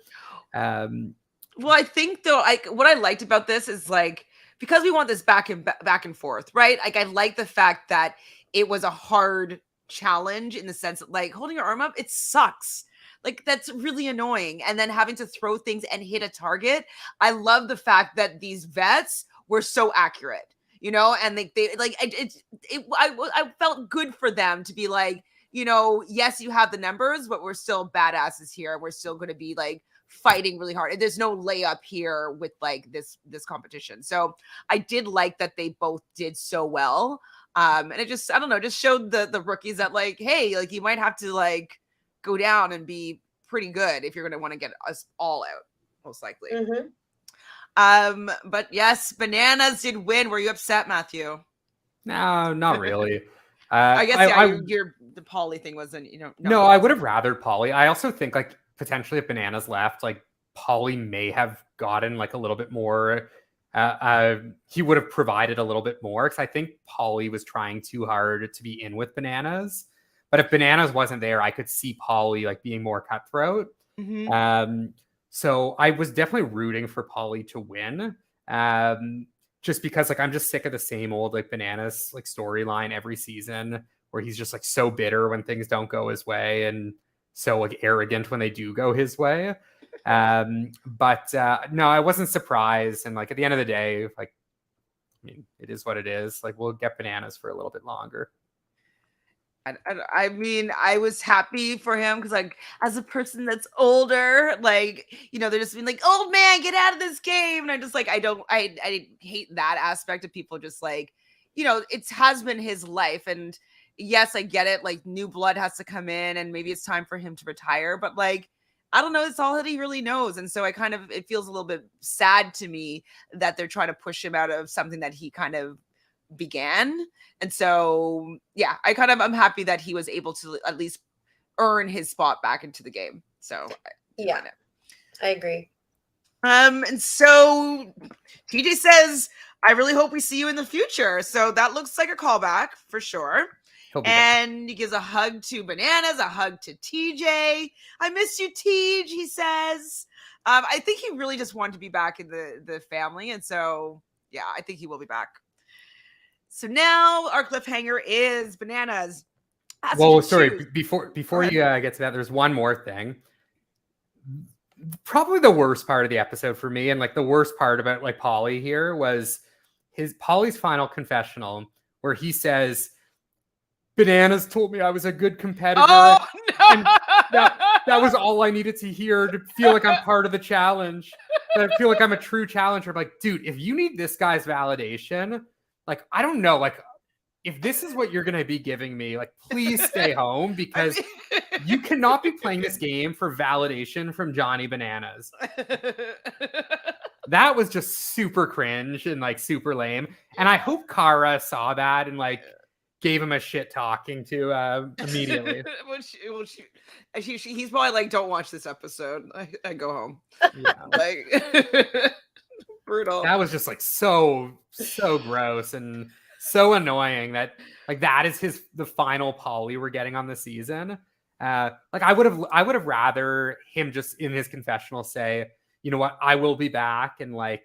Well, I think though, like what I liked about this is like because we want this back and forth, right? Like I like the fact that it was a hard challenge in the sense that like holding your arm up, it sucks. Like that's really annoying. And then having to throw things and hit a target. I love the fact that these vets were so accurate, you know, and they like I felt good for them to be like, you know, yes, you have the numbers, but we're still badasses here. We're still going to be like fighting really hard. There's no layup here with like this competition. So I did like that they both did so well. And it just, I don't know, just showed the rookies that like, hey, like you might have to like go down and be pretty good if you're going to want to get us all out, most likely. But yes, Bananas did win. Were you upset, Matthew? No, not really. I guess your the Paulie thing wasn't, you know. No, I would have rathered Paulie. I also think like potentially if Bananas left, like Paulie may have gotten like a little bit more. He would have provided a little bit more because I think Paulie was trying too hard to be in with Bananas. But if Bananas wasn't there, I could see Paulie like being more cutthroat. So I was definitely rooting for Paulie to win. Just because like I'm just sick of the same old like Bananas like storyline every season where he's just like so bitter when things don't go his way and so like arrogant when they do go his way. But no, I wasn't surprised. And like at the end of the day, like I mean, it is what it is. Like we'll get Bananas for a little bit longer. I mean, I was happy for him because, like, as a person that's older, like, you know, they're just being like, "Old man, get out of this game," and I just like, I hate that aspect of people just like, you know, it has been his life, and yes, I get it. Like, new blood has to come in, and maybe it's time for him to retire, but like, I don't know, it's all that he really knows, and so it feels a little bit sad to me that they're trying to push him out of something that he kind of began. And so yeah, I'm happy that he was able to at least earn his spot back into the game. So yeah, I agree. And so TJ says, I really hope we see you in the future. So that looks like a callback for sure. And he gives a hug to Bananas, a hug to TJ. I miss you, TJ, he says. I think he really just wanted to be back in the family. And so yeah, I think he will be back. So now our cliffhanger is Bananas. Well, sorry, before you get to that, there's one more thing. Probably the worst part of the episode for me, and like the worst part about like Paulie here was Paulie's final confessional, where he says, "Bananas told me I was a good competitor." Oh, no! And that was all I needed to hear to feel like I'm part of the challenge. That I feel like I'm a true challenger. I'm like, dude, if you need this guy's validation, like, I don't know, like, if this is what you're going to be giving me, like, please stay home because you cannot be playing this game for validation from Johnny Bananas. That was just super cringe and, like, super lame. And I hope Kara saw that and, like, gave him a shit talking to immediately. He's probably like, don't watch this episode. I go home. Yeah. Like... Brutal. That was just like so gross and so annoying that like that is the final Paulie we're getting on the season. Like I would have rather him just in his confessional say, you know what, I will be back and like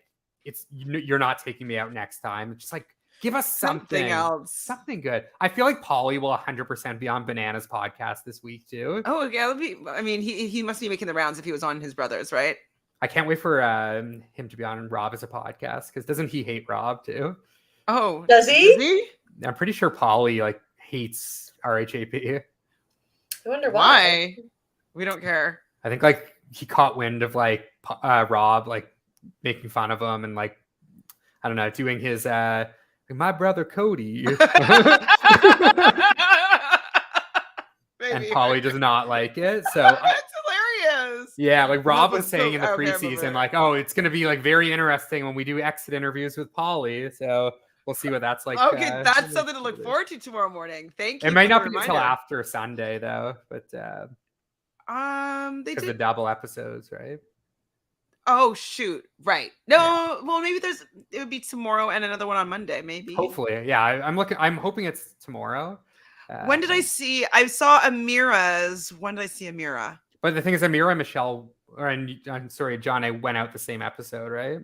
you're not taking me out next time. Just like give us something else, something good. I feel like Paulie will 100% be on Bananas podcast this week too. Oh yeah, I mean he must be making the rounds if he was on his brothers, right? I can't wait for him to be on Rob as a podcast because doesn't he hate Rob too? Oh, does he? I'm pretty sure Paulie like hates RHAP. I wonder why. We don't care. I think like he caught wind of like Rob like making fun of him and like I don't know doing his my brother Cody. And Paulie does not like it, so. That's hilarious. Yeah, like Rob was was saying so- in the okay, I preseason, remember. like, oh, it's going to be like very interesting when we do exit interviews with Paulie. So we'll see what that's like. Okay, that's something to look forward to tomorrow morning. Thank you. It might for not the be until reminder. after Sunday though, but They because the did. double episodes, right? Oh shoot! Right. No. Yeah. Well, maybe it would be tomorrow and another one on Monday. Maybe. Hopefully, yeah. I'm hoping it's tomorrow. When did I see? I saw Amira's. When did I see Amira? But the thing is, Amira and Michelle, I'm sorry, John, I went out the same episode, right?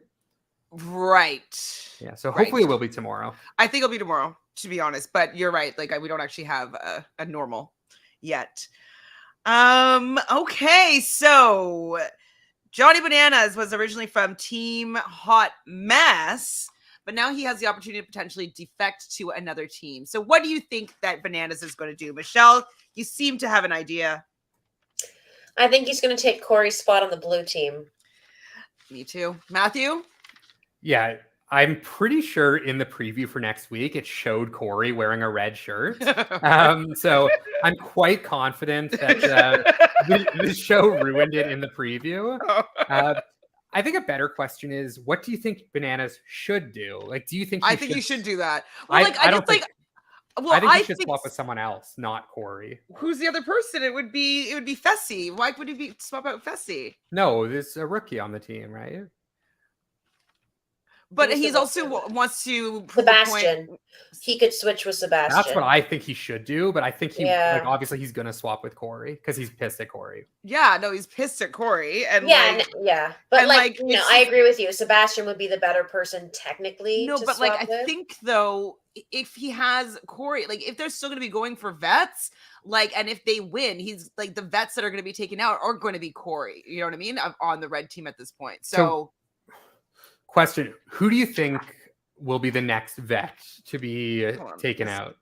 Right. Yeah. So Right. hopefully it will be tomorrow. I think it'll be tomorrow, to be honest. But you're right. Like we don't actually have a normal yet. Okay. So Johnny Bananas was originally from Team Hot Mess, but now he has the opportunity to potentially defect to another team. So what do you think that Bananas is going to do? Michelle, you seem to have an idea. I think he's going to take Corey's spot on the blue team. Me too. Matthew? Yeah, I'm pretty sure in the preview for next week, it showed Corey wearing a red shirt. So I'm quite confident that the show ruined it in the preview. I think a better question is, what do you think Bananas should do? Like, do you think I think he should do that. Well, I don't think. Well, I think he should swap with someone else, not Corey. Who's the other person? It would be Fessy. Why would he swap out Fessy? No, there's a rookie on the team, right? But he's also wants to Sebastian. He could switch with Sebastian. That's what I think he should do, but I think like obviously he's gonna swap with Corey because he's pissed at Corey. Yeah, no, he's pissed at Corey, and but like you know, I agree with you. Sebastian would be the better person technically. No, but like I think though, if he has Corey, like if they're still gonna be going for vets, like, and if they win, he's like the vets that are gonna be taken out are going to be Corey. You know what I mean? On the red team at this point, so question: who do you think will be the next vet to be taken out?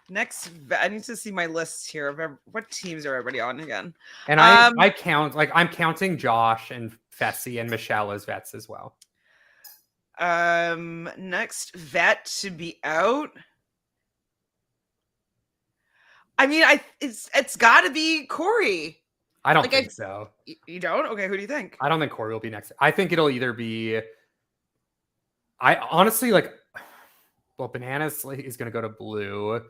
Next, I need to see my list here of what teams are everybody on again. And I count, like I'm counting Josh and Fessy and Michelle as vets as well. Next vet to be out. I mean, it's got to be Corey. I don't think so. You don't? Okay, who do you think? I don't think Corey will be next. I think it'll either be. I honestly Bananas is going to go to blue.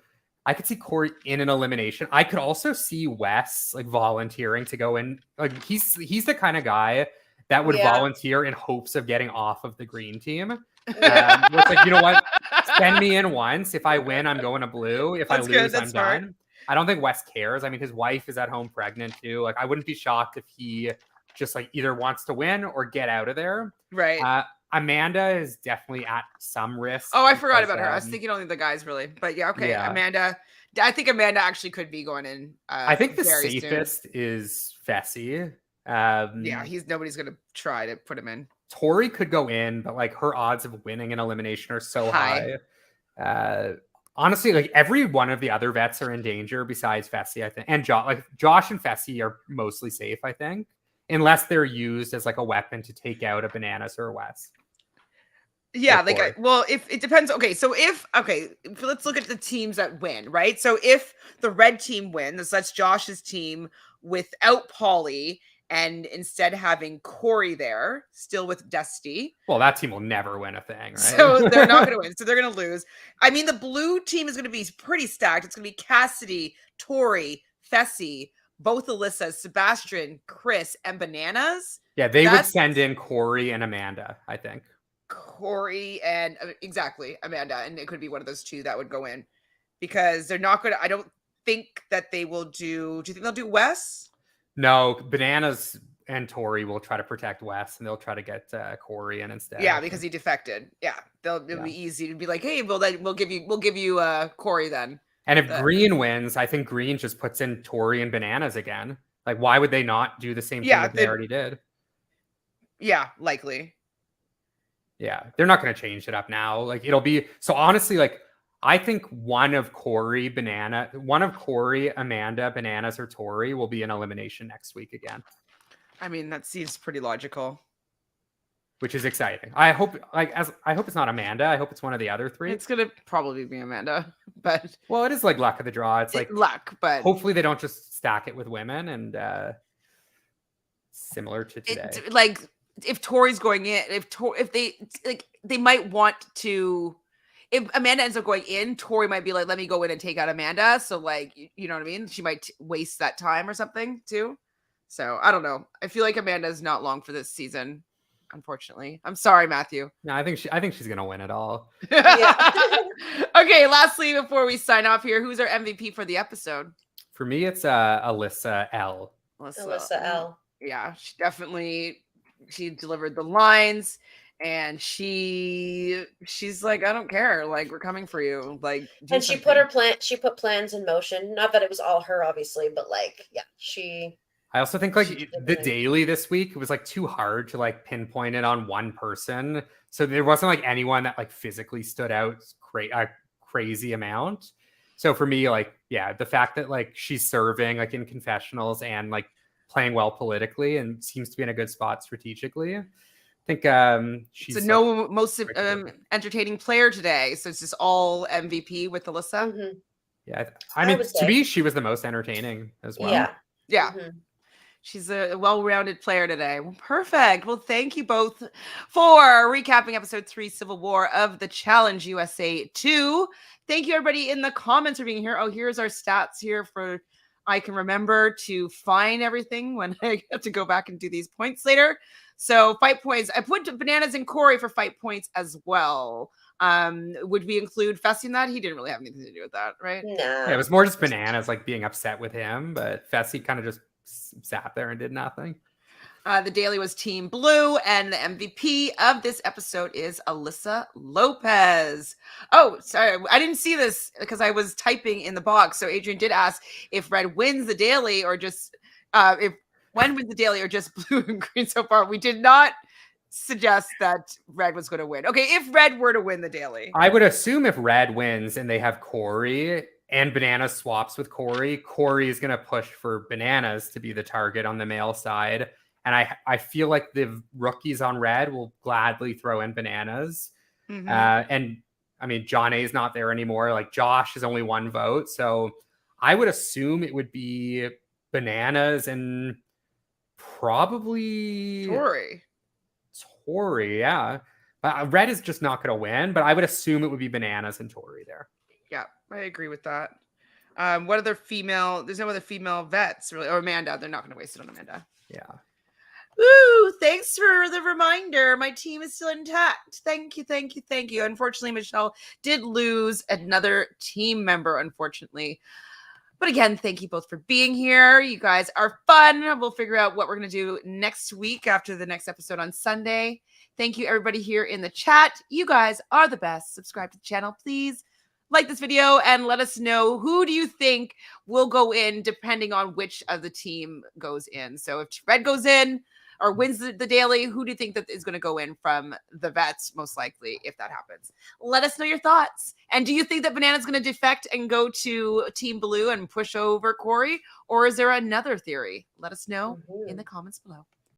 I could see Corey in an elimination. I could also see Wes like volunteering to go in. Like he's the kind of guy that would volunteer in hopes of getting off of the green team. It's like, you know what? Send me in once. If I win, I'm going to blue. If I lose, I'm done. I don't think Wes cares. I mean, his wife is at home pregnant too. Like I wouldn't be shocked if he just like either wants to win or get out of there. Right. Amanda is definitely at some risk. Oh, I forgot about her. I was thinking only the guys really, but yeah, okay. Yeah. Amanda, I think Amanda actually could be going in. I think the safest is Fessy. Yeah, nobody's gonna try to put him in. Tori could go in, but like her odds of winning an elimination are so high. Honestly, like every one of the other vets are in danger besides Fessy, I think, and Josh and Fessy are mostly safe, I think, unless they're used as like a weapon to take out a Bananas or a Wes. Yeah, if it depends. Okay, so let's look at the teams that win, right? So if the red team wins, that's Josh's team without Paulie, and instead having Corey there, still with Dusty. Well, that team will never win a thing, right? So they're not going to win. So they're going to lose. I mean, the blue team is going to be pretty stacked. It's going to be Cassidy, Tori, Fessy, both Alyssa, Sebastian, Chris, and Bananas. Yeah, they would send in Corey and Amanda, I think. Corey and exactly Amanda, and it could be one of those two that would go in because they're not going to. I don't think that they will do. Do you think they'll do Wes? No, Bananas and Tori will try to protect Wes, and they'll try to get Corey in instead. Yeah, because he defected. Yeah, it'll be easy to be like, hey, we'll give you Corey then. And if Green wins, I think Green just puts in Tori and Bananas again. Like, why would they not do the same thing that they already did? Yeah, likely. Yeah, they're not going to change it up now. Like, it'll be so. Honestly, like, I think one of Corey, Amanda, Bananas, or Tori will be an elimination next week again. I mean, that seems pretty logical. Which is exciting. I hope it's not Amanda. I hope it's one of the other three. It's gonna probably be Amanda, but it is like luck of the draw. It's like luck, but hopefully they don't just stack it with women and similar to today. Like if Tori's going in, if they might want to. If Amanda ends up going in, Tori might be like, let me go in and take out Amanda. So like, you know what I mean? She might waste that time or something too. So I don't know. I feel like Amanda's not long for this season, unfortunately. I'm sorry, Matthew. No, I think she's gonna win it all. Yeah. Okay, lastly, before we sign off here, who's our MVP for the episode? For me, it's Alyssa L. Alyssa L. Yeah, she delivered the lines. And she's like, I don't care. Like, we're coming for you. Like, and she put plans in motion. Not that it was all her, obviously, but like, yeah, I also think like the daily this week, it was like too hard to like pinpoint it on one person. So there wasn't like anyone that like physically stood out a crazy amount. So for me, like, yeah, the fact that like she's serving like in confessionals and like playing well politically and seems to be in a good spot strategically. I think she's most entertaining player today. So it's just all MVP with Alyssa. Mm-hmm. Yeah, I mean, to me, she was the most entertaining as well. Yeah. Mm-hmm. She's a well-rounded player today. Well, perfect. Well, thank you both for recapping episode 3, Civil War of the Challenge USA 2. Thank you, everybody in the comments for being here. Oh, here's our stats here for I can remember to find everything when I have to go back and do these points later. So fight points. I put Bananas and Corey for fight points as well. Would we include Fessy in that? He didn't really have anything to do with that, right? No. Yeah, it was more just Bananas like being upset with him, but Fessy kind of just sat there and did nothing. The daily was Team Blue, and the MVP of this episode is Alyssa Lopez. Oh, sorry, I didn't see this because I was typing in the box. So Adrian did ask if Red wins the daily or just when wins the daily or just Blue and Green so far. We did not suggest that Red was going to win. Okay, if Red were to win the daily, I would assume if Red wins and they have Corey and Bananas swaps with Corey is going to push for Bananas to be the target on the male side. And I feel like the rookies on Red will gladly throw in Bananas. Mm-hmm. And I mean, John A is not there anymore. Like Josh is only 1 vote. So I would assume it would be Bananas and probably Tori, yeah. But Red is just not going to win. But I would assume it would be Bananas and Tori there. Yeah, I agree with that. What other female? There's no other female vets, really, or Amanda. They're not going to waste it on Amanda. Yeah. Woo! Thanks for the reminder. My team is still intact. Thank you. Unfortunately, Michelle did lose another team member, unfortunately. But again, thank you both for being here. You guys are fun. We'll figure out what we're going to do next week after the next episode on Sunday. Thank you, everybody here in the chat. You guys are the best. Subscribe to the channel, please. Like this video and let us know who do you think will go in depending on which of the team goes in. So if Red goes in or wins the daily, who do you think that is going to go in from the vets most likely if that happens? Let us know your thoughts. And do you think that Banana's going to defect and go to Team Blue and push over Corey? Or is there another theory? Let us know in the comments below.